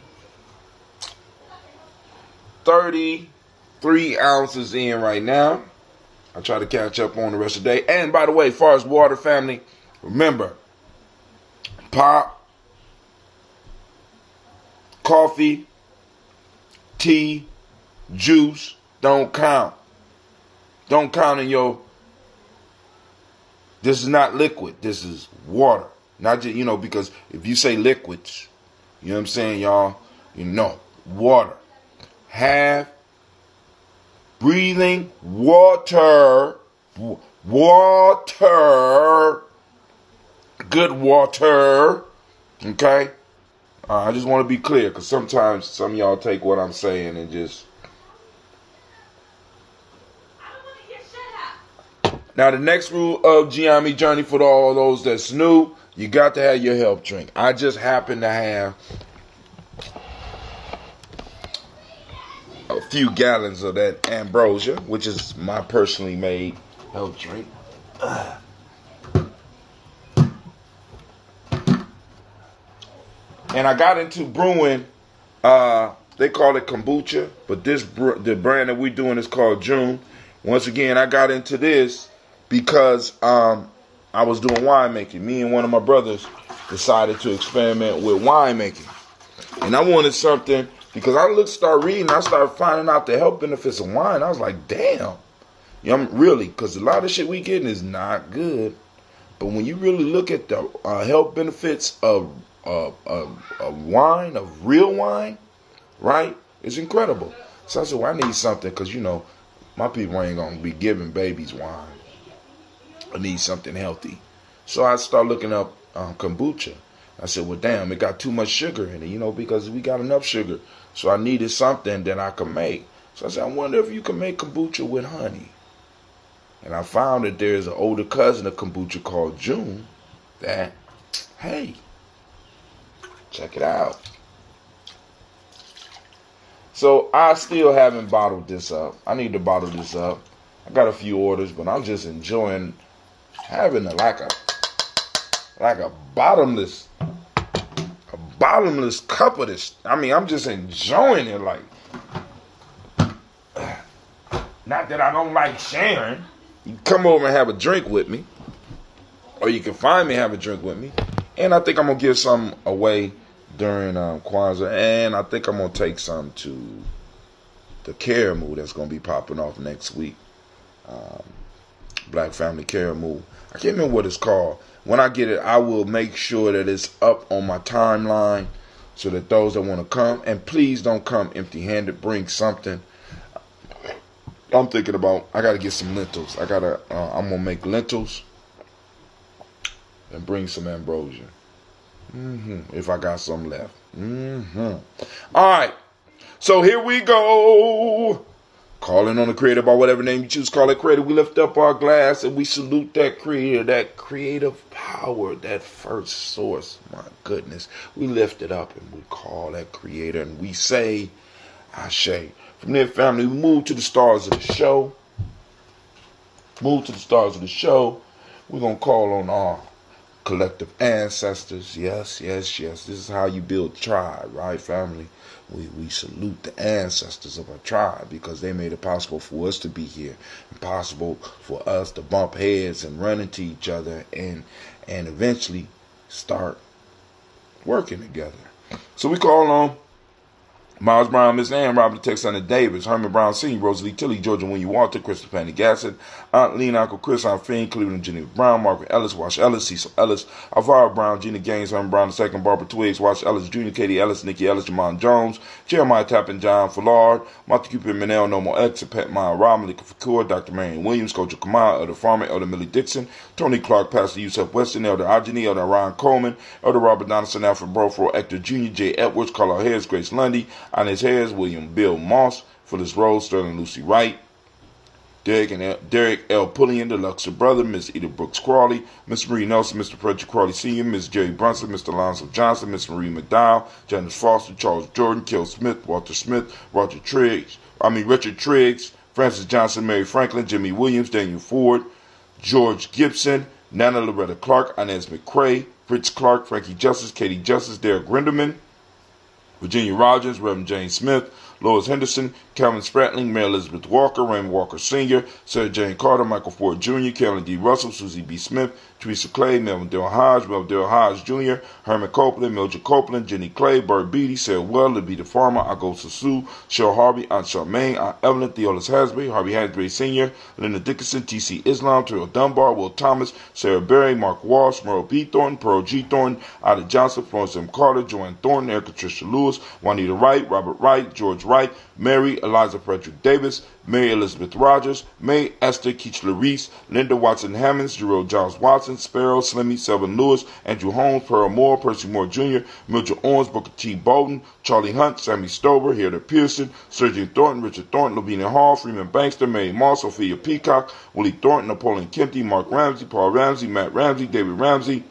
A: 33 ounces in right now. I'll try to catch up on the rest of the day. And by the way, as far as water, family, remember, pop, coffee, tea, juice, don't count. Don't count in your, this is not liquid, this is water. Not just, because if you say liquids, you know what I'm saying, y'all, water. Have breathing water, good water, okay? I just want to be clear, because sometimes some of y'all take what I'm saying and just... Now, the next rule of Giammi Journey for all those that's new, you got to have your health drink. I just happen to have a few gallons of that Ambrosia, which is my personally made health drink. And I got into brewing, they call it kombucha, but the brand that we're doing is called June. Once again, I got into this because I was doing winemaking. Me and one of my brothers decided to experiment with winemaking. And I wanted something, because I started reading, I started finding out the health benefits of wine. I was like, damn. You know, really, because a lot of shit we getting is not good. But when you really look at the health benefits of wine, of real wine, right, it's incredible. So I said, well, I need something, because, you know, my people ain't going to be giving babies wine. I need something healthy. So I started looking up kombucha. I said, well, damn, it got too much sugar in it, you know, because we got enough sugar. So I needed something that I could make. So I said, I wonder if you can make kombucha with honey. And I found that there's an older cousin of kombucha called June that, hey, check it out. So I still haven't bottled this up. I need to bottle this up. I got a few orders, but I'm just enjoying having like a bottomless cup of this. I mean, I'm just enjoying it. Like, not that I don't like sharing. You can come over and have a drink with me, or you can find me and have a drink with me. And I think I'm gonna give some away during Kwanzaa, and I think I'm gonna take some to the Karamu that's gonna be popping off next week. Black Family Karamu. I can't remember what it's called. When I get it, I will make sure that it's up on my timeline so that those that want to come, and please don't come empty-handed. Bring something. I'm thinking about, I got to get some lentils. I'm going to make lentils and bring some ambrosia. If I got some left. All right. So here we go. Calling on the creator by whatever name you choose to call it creator. We lift up our glass and we salute that creator, that creative power, that first source. My goodness. We lift it up and we call that creator and we say, Ashe. From there, family, we move to the stars of the show. We're going to call on our collective ancestors. Yes. This is how you build tribe, right, family? We salute the ancestors of our tribe because they made it possible for us to be here, and possible for us to bump heads and run into each other and eventually start working together. So we call on Miles Brown, Miss Ann, Robert Texana Davis, Herman Brown Sr., Rosalie Tilly, Georgia Winnie Walter, Crystal Panny Gassett, Aunt Lena, Uncle Chris, Aunt Fiend, Cleveland Jenny Brown, Margaret Ellis, Wash Ellis, Cecil Ellis, Alvaro Brown, Gina Gaines, Herman Brown II, Barbara Twiggs, Wash Ellis Jr., Katie Ellis, Nikki Ellis, Jamon Jones, Jeremiah Tappan, John Fallard, Martha Cupid Manel, Nomo X, Pet Maya Rob, Malika Fakur, Dr. Marion Williams, Coach Kamal, Elder Farmer, Elder Millie Dixon, Tony Clark, Pastor Yusuf Weston, Elder Ajani, Elder Ryan Coleman, Elder Robert Donaldson, Alfred Brofro, Hector Jr., J. Edwards, Carla Harris, Grace Lundy, Inez Harris, William Bill Moss, Phyllis Rose, Sterling Lucy Wright, Derek L. Pullian, the Luxor brother, Miss Edith Brooks Crawley, Miss Marie Nelson, Mr. Frederick Crawley Sr., Miss Jerry Brunson, Mr. Alonzo Johnson, Miss Marie McDowell, Janice Foster, Charles Jordan, Kel Smith, Walter Smith, Richard Triggs, Francis Johnson, Mary Franklin, Jimmy Williams, Daniel Ford, George Gibson, Nana Loretta Clark, Inez McCrae, Fritz Clark, Frankie Justice, Katie Justice, Derek Grinderman, Virginia Rogers, Reverend James Smith, Lois Henderson, Calvin Spratling, Mary Elizabeth Walker, Raymond Walker Sr., Sarah Jane Carter, Michael Ford Jr., Carolyn D. Russell, Susie B. Smith, Teresa Clay, Melvin Dale Hodge, Jr., Herman Copeland, Mildred Copeland, Jenny Clay, Bert Beatty, Sarah Well, Levita Farmer, Agosa Sue, Cheryl Harvey, Aunt Charmaine, Aunt Evelyn, Theolis Hasbury, Harvey Hasbury Sr., Linda Dickinson, T.C. Islam, Terrell Dunbar, Will Thomas, Sarah Berry, Mark Walsh, Merle B. Thornton, Pearl G. Thornton, Ida Johnson, Florence M. Carter, Joanne Thornton, Erica Tricia Lewis, Juanita Wright, Robert Wright, George Wright, Mary Eliza Frederick Davis, Mary Elizabeth Rogers, May Esther Keachler-Reese, Linda Watson Hammonds, Jerome Giles Watson, Sparrow, Slimmy, Selvin Lewis, Andrew Holmes, Pearl Moore, Percy Moore Jr., Mildred Owens, Booker T. Bolden, Charlie Hunt, Sammy Stover, Hilda Pearson, Sergeant Thornton, Richard Thornton, Lavinia Hall, Freeman Bankster, Mary Moss, Sophia Peacock, Willie Thornton, Napoleon Kempty, Mark Ramsey, Paul Ramsey, Matt Ramsey, David Ramsey,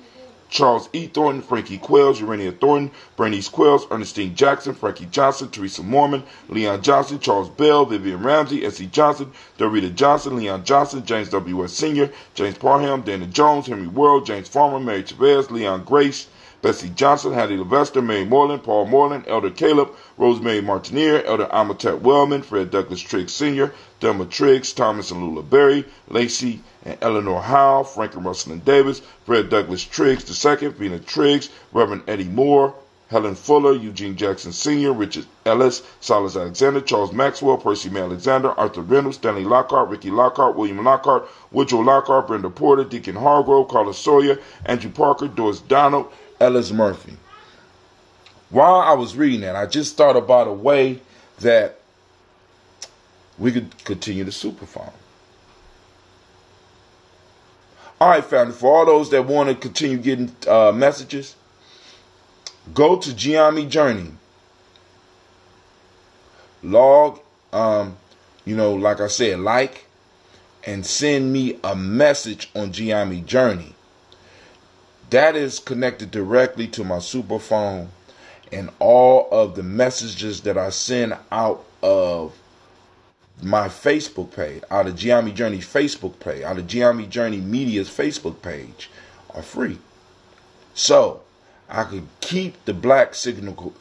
A: Charles E. Thornton, Frankie Quells, Urania Thornton, Bernice Quells, Ernestine Jackson, Frankie Johnson, Teresa Mormon, Leon Johnson, Charles Bell, Vivian Ramsey, S.E. Johnson, Dorita Johnson, Leon Johnson, James W. S. Sr., James Parham, Dana Jones, Henry World, James Farmer, Mary Chavez, Leon Grace, Bessie Johnson, Hattie Levester, Mary Moreland, Paul Moreland, Elder Caleb, Rosemary Martinier, Elder Amatet Wellman, Fred Douglas Triggs Sr., Delma Triggs, Thomas and Lula Berry, Lacey and Eleanor Howe, Frank and Russell and Davis, Fred Douglas Triggs II, Vina Triggs, Reverend Eddie Moore, Helen Fuller, Eugene Jackson Sr., Richard Ellis, Silas Alexander, Charles Maxwell, Percy May Alexander, Arthur Reynolds, Stanley Lockhart, Ricky Lockhart, William Lockhart, Woodrow Lockhart, Brenda Porter, Deacon Hargrove, Carla Sawyer, Andrew Parker, Doris Donald, Ellis Murphy. While I was reading that, I just thought about a way that we could continue the superphone. All right, family, for all those that want to continue getting messages, go to Giami Journey. Log, like I said, like, and send me a message on Giami Journey. That is connected directly to my superphone, and all of the messages that I send out of my Facebook page, out of Giami Journey's Facebook page, out of Giami Journey Media's Facebook page, are free. So I could keep the black signal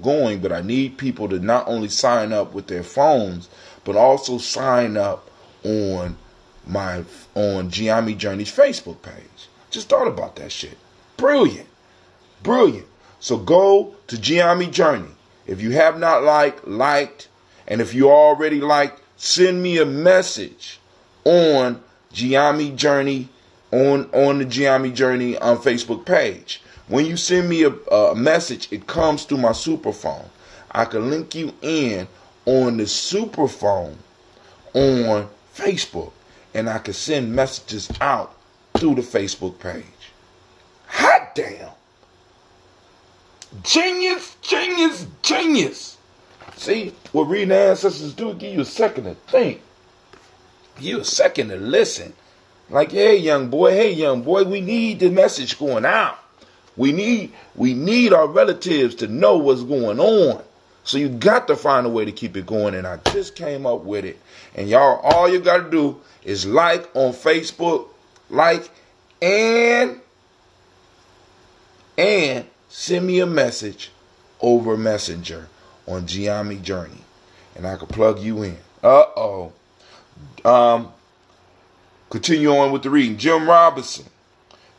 A: going, but I need people to not only sign up with their phones, but also sign up on Giami Journey's Facebook page. Just thought about that shit. Brilliant. So go to Giami Journey. If you have not liked, and if you already liked, send me a message on Giami Journey, on the Giami Journey Facebook page. When you send me a message, it comes through my superphone. I can link you in on the superphone on Facebook, and I can send messages out through the Facebook page. Hot damn. Genius. See, what reading the ancestors do, give you a second to think. Give you a second to listen. Like, hey, young boy, we need the message going out. We need our relatives to know what's going on. So you got to find a way to keep it going, and I just came up with it. And y'all, all you got to do is like on Facebook, and send me a message over Messenger on Giami Journey, and I can plug you in. Continue on with the reading. Jim Robinson,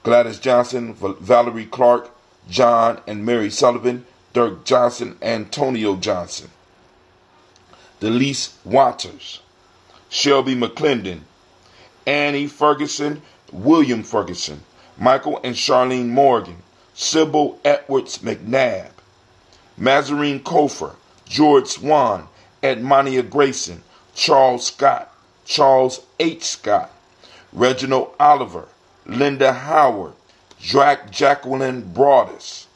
A: Gladys Johnson, Valerie Clark, John and Mary Sullivan, Dirk Johnson, Antonio Johnson, Delise Waters, Shelby McClendon, Annie Ferguson, William Ferguson, Michael and Charlene Morgan, Sybil Edwards McNabb, Mazarine Kofer, George Swan, Edmonia Grayson, Charles Scott, Charles H. Scott, Reginald Oliver, Linda Howard, Jacqueline Broadus,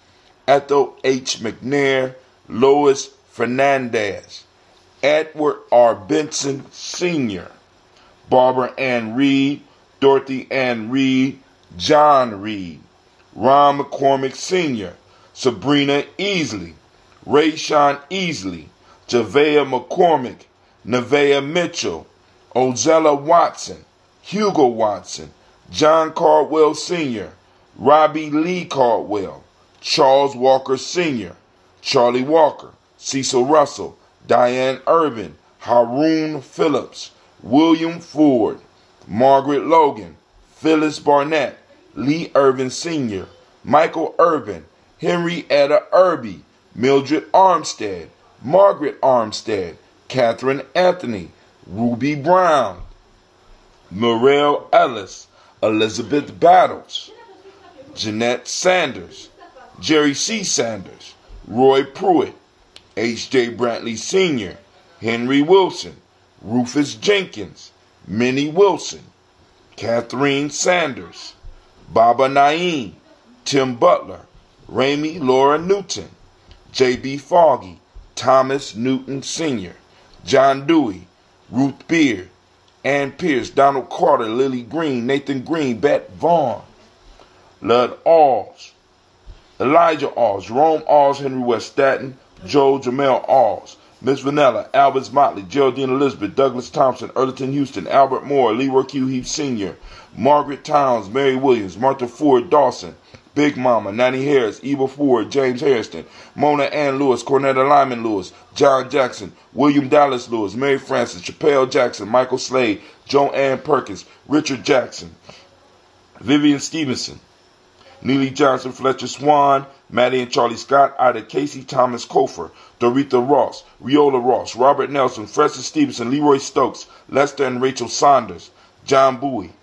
A: Ethel H. McNair, Lois Fernandez, Edward R. Benson Sr., Barbara Ann Reed, Dorothy Ann Reed, John Reed, Ron McCormick Sr., Sabrina Easley, Rayshawn Easley, Javea McCormick, Nevaeh Mitchell, Ozella Watson, Hugo Watson, John Caldwell Sr., Robbie Lee Caldwell, Charles Walker Sr., Charlie Walker, Cecil Russell, Diane Irvin, Haroon Phillips, William Ford, Margaret Logan, Phyllis Barnett, Lee Irvin Sr., Michael Irvin, Henrietta Irby, Mildred Armstead, Margaret Armstead, Catherine Anthony, Ruby Brown, Morel Ellis, Elizabeth Battles, Jeanette Sanders, Jerry C. Sanders, Roy Pruitt, H.J. Brantley Sr., Henry Wilson, Rufus Jenkins, Minnie Wilson, Catherine Sanders, Baba Naeem, Tim Butler, Ramey Laura Newton, J.B. Foggy, Thomas Newton Sr., John Dewey, Ruth Beard, Ann Pierce, Donald Carter, Lily Green, Nathan Green, Bet Vaughn, Lud Alls, Elijah Alls, Jerome Alls, Henry West Staten, Joe Jamel Alls, Miss Vanilla, Albert Motley, Geraldine Elizabeth, Douglas Thompson, Earlington Houston, Albert Moore, Leroy Q. Heath Sr., Margaret Towns, Mary Williams, Martha Ford Dawson, Big Mama, Nanny Harris, Eva Ford, James Harrison, Mona Ann Lewis, Cornetta Lyman Lewis, John Jackson, William Dallas Lewis, Mary Francis, Chappelle Jackson, Michael Slade, Joanne Perkins, Richard Jackson, Vivian Stevenson, Neely Johnson, Fletcher Swan, Maddie and Charlie Scott, Ida Casey, Thomas Kofer, Doretha Ross, Riola Ross, Robert Nelson, Francis Stevenson, Leroy Stokes, Lester and Rachel Saunders, John Bowie,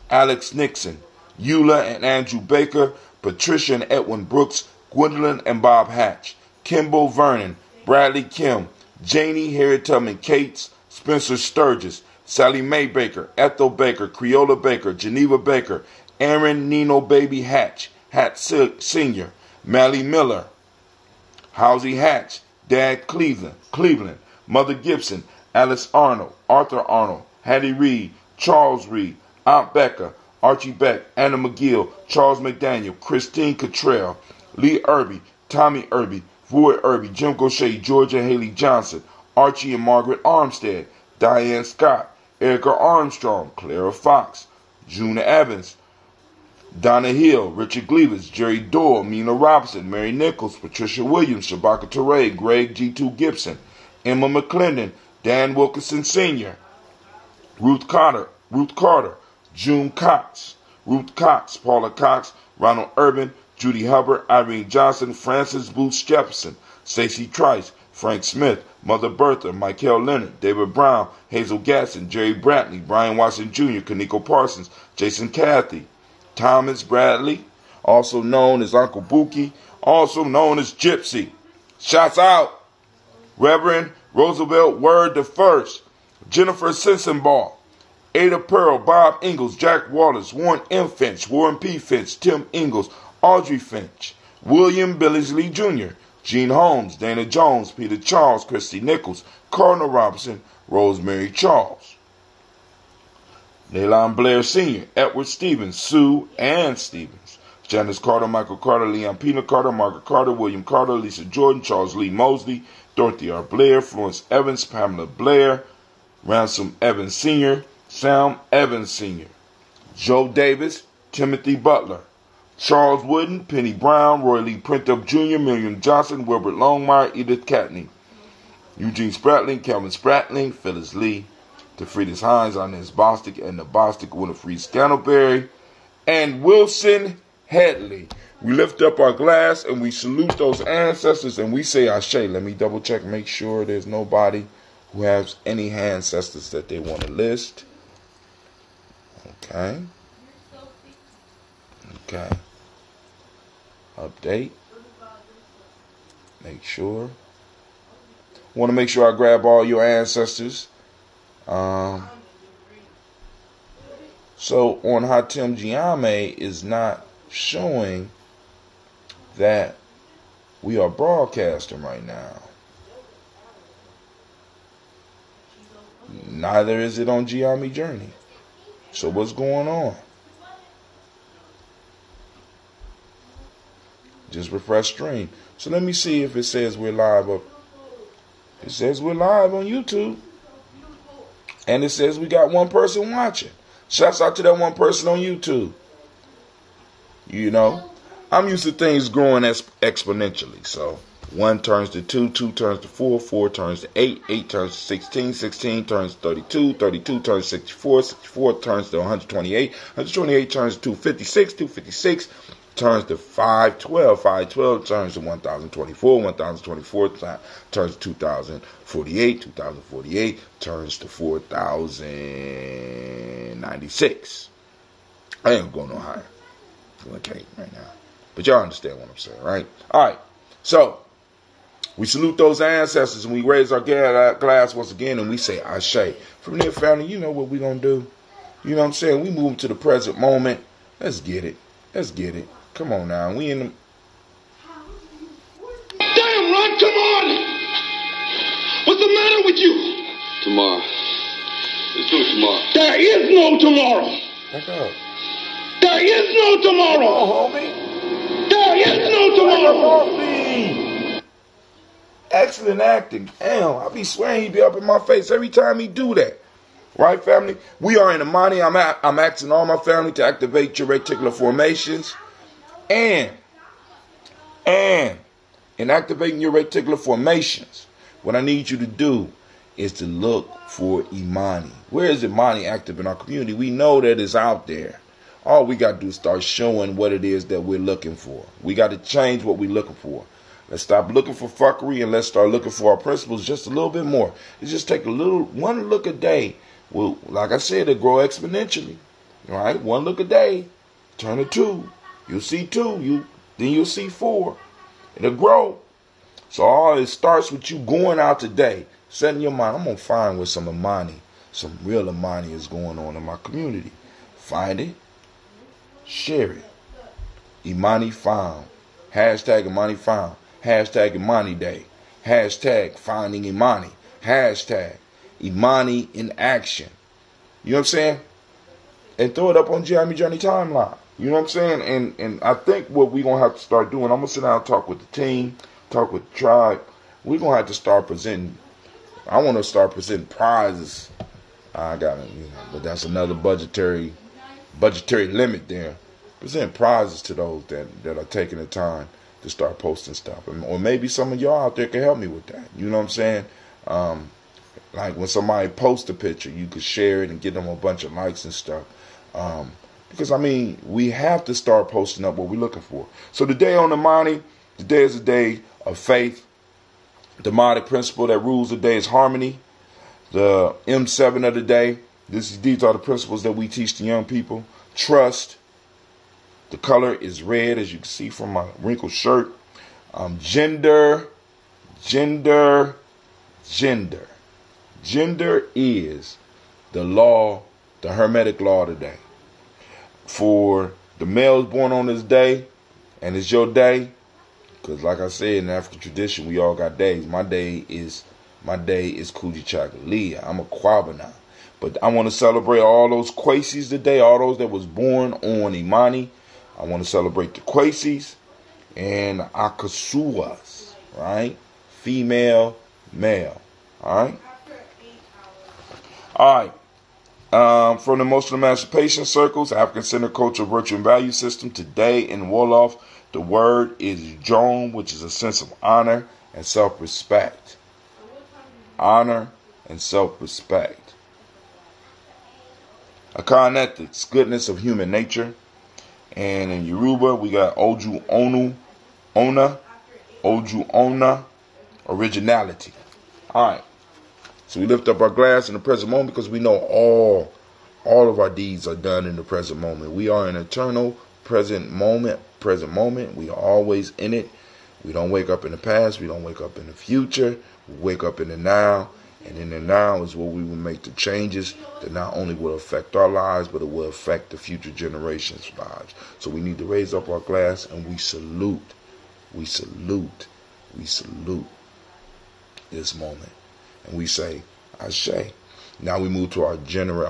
A: Alex Nixon, Eula and Andrew Baker, Patricia and Edwin Brooks, Gwendolyn and Bob Hatch, Kimbo Vernon, Bradley Kim, Janie Harriet Tubman Cates, Spencer Sturgis, Sally Mae Baker, Ethel Baker, Creola Baker, Geneva Baker, Aaron Nino Baby Hatch, Hatch Sr., Mally Miller, Housie Hatch, Dad Cleveland, Mother Gibson, Alice Arnold, Arthur Arnold, Hattie Reed, Charles Reed, Aunt Becca, Archie Beck, Anna McGill, Charles McDaniel, Christine Cottrell, Lee Irby, Tommy Irby, Roy Irby, Jim Gaucher, Georgia Haley Johnson, Archie and Margaret Armstead, Diane Scott, Erica Armstrong, Clara Fox, June Evans, Donna Hill, Richard Gleavers, Jerry Doyle, Mina Robinson, Mary Nichols, Patricia Williams, Shabaka Teray, Greg G2 Gibson, Emma McClendon, Dan Wilkinson Sr., Ruth Carter, June Cox, Ruth Cox, Paula Cox, Ronald Urban, Judy Hubbard, Irene Johnson, Francis Booth Jefferson, Stacey Trice, Frank Smith, Mother Bertha, Michael Leonard, David Brown, Hazel Gatson, Jerry Brantley, Brian Watson Jr., Kaneko Parsons, Jason Cathy, Thomas Bradley, also known as Uncle Buki, also known as Gypsy. Shouts out, Reverend Roosevelt Word the First, Jennifer Sensenbaugh, Ada Pearl, Bob Ingalls, Jack Wallace, Warren M. Finch, Warren P. Finch, Tim Ingalls, Audrey Finch, William Billingsley Jr., Gene Holmes, Dana Jones, Peter Charles, Christy Nichols, Cardinal Robinson, Rosemary Charles, Nalon Blair Sr., Edward Stevens, Sue Ann Stevens, Janice Carter, Michael Carter, Leon Pina Carter, Margaret Carter, William Carter, Lisa Jordan, Charles Lee Mosley, Dorothy R. Blair, Florence Evans, Pamela Blair, Ransom Evans Sr., Sam Evans Sr., Joe Davis, Timothy Butler, Charles Wooden, Penny Brown, Roy Lee Printup Jr., Miriam Johnson, Wilbert Longmire, Edith Catney, Eugene Spratling, Calvin Spratling, Phyllis Lee, Tafridis Hines, Inez Bostic, and the Bostic, Winifred Scantleberry, and Wilson Headley. We lift up our glass and we salute those ancestors and we say Ashe. Let me double check, make sure there's nobody who has any ancestors that they want to list. Okay. Update. Make sure. Want to make sure I grab all your ancestors. So on Hatem Giame is not showing that we are broadcasting right now. Neither is it on Giame Journey. So what's going on? Just refresh stream. So let me see if it says we're live up. It says we're live on YouTube. And it says we got one person watching. Shouts out to that one person on YouTube. You know, I'm used to things growing exponentially. So 1 turns to 2, 2 turns to 4, 4 turns to 8, 8 turns to 16, 16 turns to 32, 32 turns to 64, 64 turns to 128, 128 turns to 256, 256 turns to 512, 512 turns to 1024, 1024 turns to 2048, 2048 turns to 4096. I ain't going no higher. Okay, right now. But y'all understand what I'm saying, right? All right. So, We salute those ancestors and we raise our glass once again and we say Ashe. From there, family, you know what we're going to do. You know what I'm saying? We move to the present moment. Let's get it. Let's get it. Come on now. We in the...
C: Damn, Ron, come on! What's the matter with you? Tomorrow. There's no tomorrow. There is no tomorrow.
A: Back up.
C: There is no tomorrow.
A: Oh, homie.
C: There is no tomorrow.
A: Excellent acting. Damn, I be swearing he be up in my face every time he do that. Right, family? We are in the money. I'm asking all my family to activate your reticular formations. And in activating your reticular formations, what I need you to do is to look for Imani. Where is Imani active in our community? We know that it's out there. All we got to do is start showing what it is that we're looking for. We got to change what we're looking for. Let's stop looking for fuckery and let's start looking for our principles just a little bit more. It just take one look a day. Well, like I said, it grow exponentially. All right, one look a day, turn to 2. You'll see 2. Then you'll see 4. It'll grow. So all it starts with you going out today, setting your mind. I'm gonna find where some Imani, some real Imani is going on in my community. Find it, share it. Imani found. Hashtag Imani found. Hashtag Imani Day. Hashtag finding Imani. Hashtag Imani in action. You know what I'm saying? And throw it up on Jeremy Journey timeline. You know what I'm saying? And I think what we're going to have to start doing, I'm going to sit down and talk with the team, talk with the tribe. We're going to have to start presenting. I want to start presenting prizes. I got it, but that's another budgetary limit there. Present prizes to those that are taking the time to start posting stuff. Or maybe some of y'all out there can help me with that. You know what I'm saying? Like when somebody posts a picture, you could share it and get them a bunch of likes and stuff. Because, we have to start posting up what we're looking for. So today on the Money, today is a day of faith. The demonic principle that rules the day is harmony. The M7 of the day, these are the principles that we teach the young people. Trust. The color is red, as you can see from my wrinkled shirt. Gender. Gender is the law, the Hermetic law today. For the males born on this day, and it's your day, because like I said, in African tradition, we all got days. My day is Kuji Chakalia. I'm a Kwabana. But I want to celebrate all those Kwasis today, all those that was born on Imani. I want to celebrate the Kwasis and Akasuas, right? Female, male, all right? All right. From the emotional emancipation circles, African Center Culture Virtue and Value System, today in Wolof, the word is Jom, which is a sense of honor and self-respect. Honor and self-respect. Akan ethics, goodness of human nature. And in Yoruba, we got Oju Ona, originality. All right. So we lift up our glass in the present moment because we know all of our deeds are done in the present moment. We are an eternal present moment. We are always in it. We don't wake up in the past. We don't wake up in the future. We wake up in the now. And in the now is where we will make the changes that not only will affect our lives, but it will affect the future generations' lives. So we need to raise up our glass and we salute this moment. And we say, Ashe. Now we move to our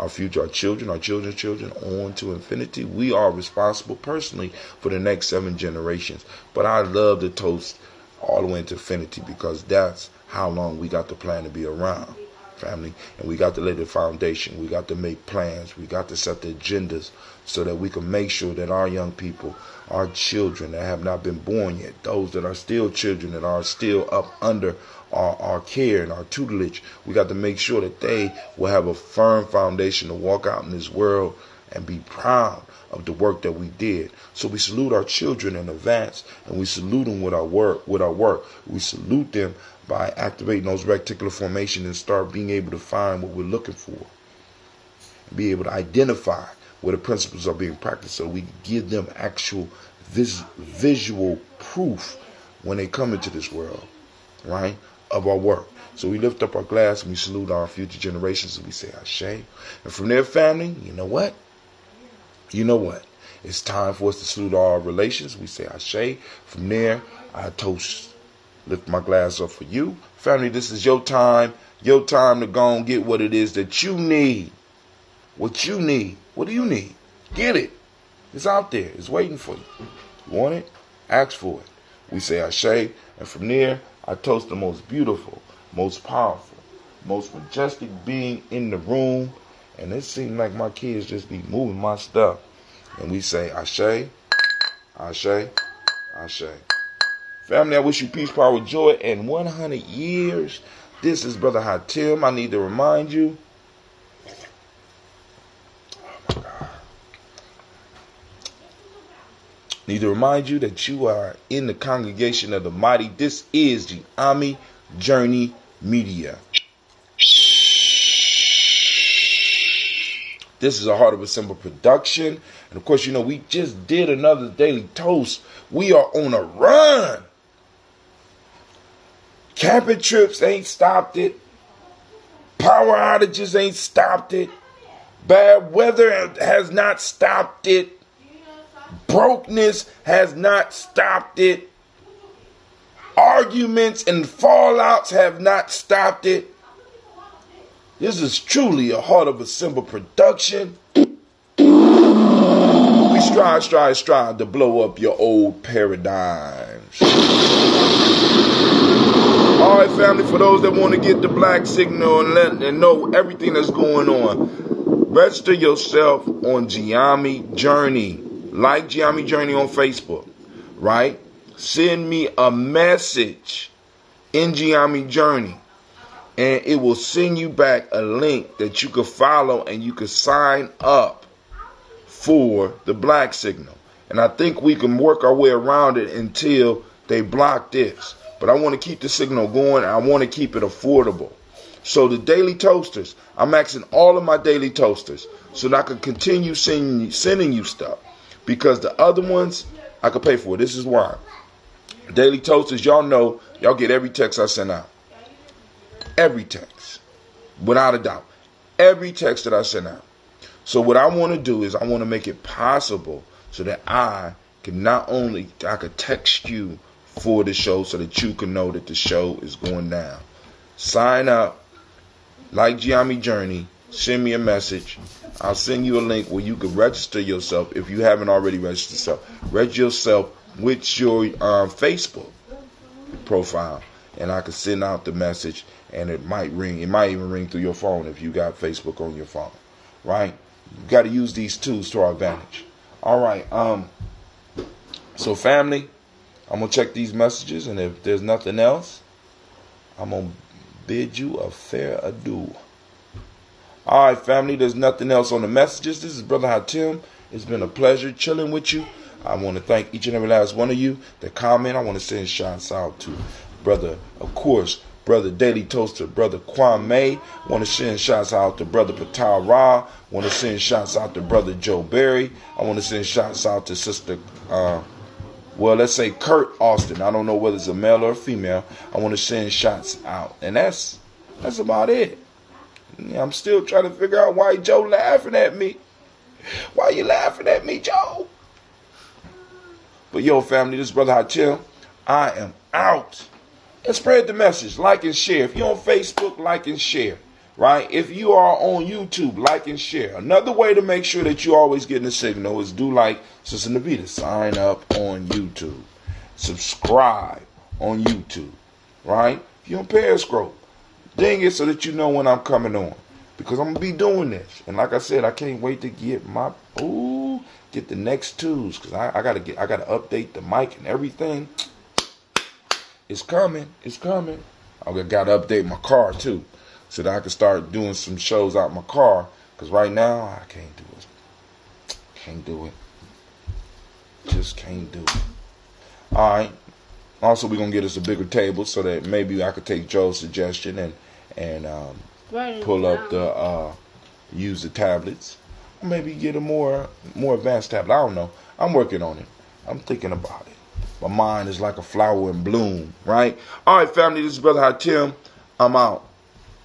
A: future, our children's children, on to infinity. We are responsible personally for the next 7 generations. But I love to toast all the way into infinity because that's how long we got to plan to be around, family. And we got to lay the foundation. We got to make plans. We got to set the agendas so that we can make sure that our young people, our children that have not been born yet, those that are still children that are still up under our care and our tutelage, we got to make sure that they will have a firm foundation to walk out in this world and be proud of the work that we did. So we salute our children in advance, and we salute them with our work. We salute them by activating those reticular formations and start being able to find what we're looking for. Be able to identify where the principles are being practiced so we can give them actual visual proof when they come into this world. right, of our work. So we lift up our glass and we salute our future generations and we say Ashe. And from there, family, you know what? You know what? It's time for us to salute our relations. We say Ashe. From there, I toast, lift my glass up for you. Family, this is your time. Your time to go and get what it is that you need. What you need. What do you need? Get it. It's out there. It's waiting for you. You want it? Ask for it. We say Ashe. And from there, I toast the most beautiful, most powerful, most majestic being in the room. And it seems like my kids just be moving my stuff. And we say Ashe, Ashe, Ashe. Family, I wish you peace, power, joy, and 100 years. This is Brother Hatim. I need to remind you. Oh my God. Need to remind you that you are in the congregation of the mighty. This is the Ami Journey Media. This is a Heart of a Simple production. And of course, you know, we just did another Daily Toast. We are on a run. Camping trips ain't stopped it. Power outages ain't stopped it. Bad weather has not stopped it. Brokenness has not stopped it. Arguments and fallouts have not stopped it. This is truly a Heart of a Simple production. We strive to blow up your old paradigms. All right, family, for those that want to get the black signal and know everything that's going on, register yourself on Giami Journey. Like Giami Journey on Facebook, right? Send me a message in Giami Journey, and it will send you back a link that you can follow and you can sign up for the black signal. And I think we can work our way around it until they block this. But I want to keep the signal going, and I want to keep it affordable. So the Daily Toasters, I'm asking all of my Daily Toasters so that I can continue sending you stuff. Because the other ones, I could pay for it. This is why. Daily Toasters, y'all know, y'all get every text I send out. Every text. Without a doubt. Every text that I send out. So what I want to do is I want to make it possible so that I can I could text you for the show so that you can know that the show is going down. Sign up. Like Giami Journey. Send me a message. I'll send you a link where you can register yourself if you haven't already registered yourself. Register yourself with your Facebook profile, and I can send out the message, and it might ring. It might even ring through your phone if you got Facebook on your phone, right? You got to use these tools to our advantage. All right. So family, I'm gonna check these messages, and if there's nothing else, I'm gonna bid you a fair adieu. All right, family, there's nothing else on the messages. This is Brother Hatim. It's been a pleasure chilling with you. I want to thank each and every last one of you that comment. I want to send shots out to Brother, of course, Brother Daily Toaster, Brother Kwame. I want to send shots out to Brother Patal Ra. I want to send shots out to Brother Joe Berry. I want to send shots out to Sister, let's say Kurt Austin. I don't know whether it's a male or a female. I want to send shots out. And that's about it. I'm still trying to figure out why Joe laughing at me. Why you laughing at me, Joe? But yo, family, this is Brother Hatim. I am out. And spread the message. Like and share. If you're on Facebook, like and share. Right? If you are on YouTube, like and share. Another way to make sure that you're always getting a signal is do like Sister Navita. Sign up on YouTube. Subscribe on YouTube. Right? If you're on Periscope, ding it so that you know when I'm coming on. Because I'm going to be doing this. And like I said, I can't wait to get get the next tools. Because I got to update the mic and everything. It's coming. It's coming. I got to update my car too. So that I can start doing some shows out my car. Because right now, I can't do it. Can't do it. Just can't do it. Alright. Also, we're going to get us a bigger table so that maybe I could take Joe's suggestion and pull up use the tablets. Maybe get a more advanced tablet. I don't know. I'm working on it. I'm thinking about it. My mind is like a flower in bloom, right? All right, family, this is Brother Hatim. I'm out.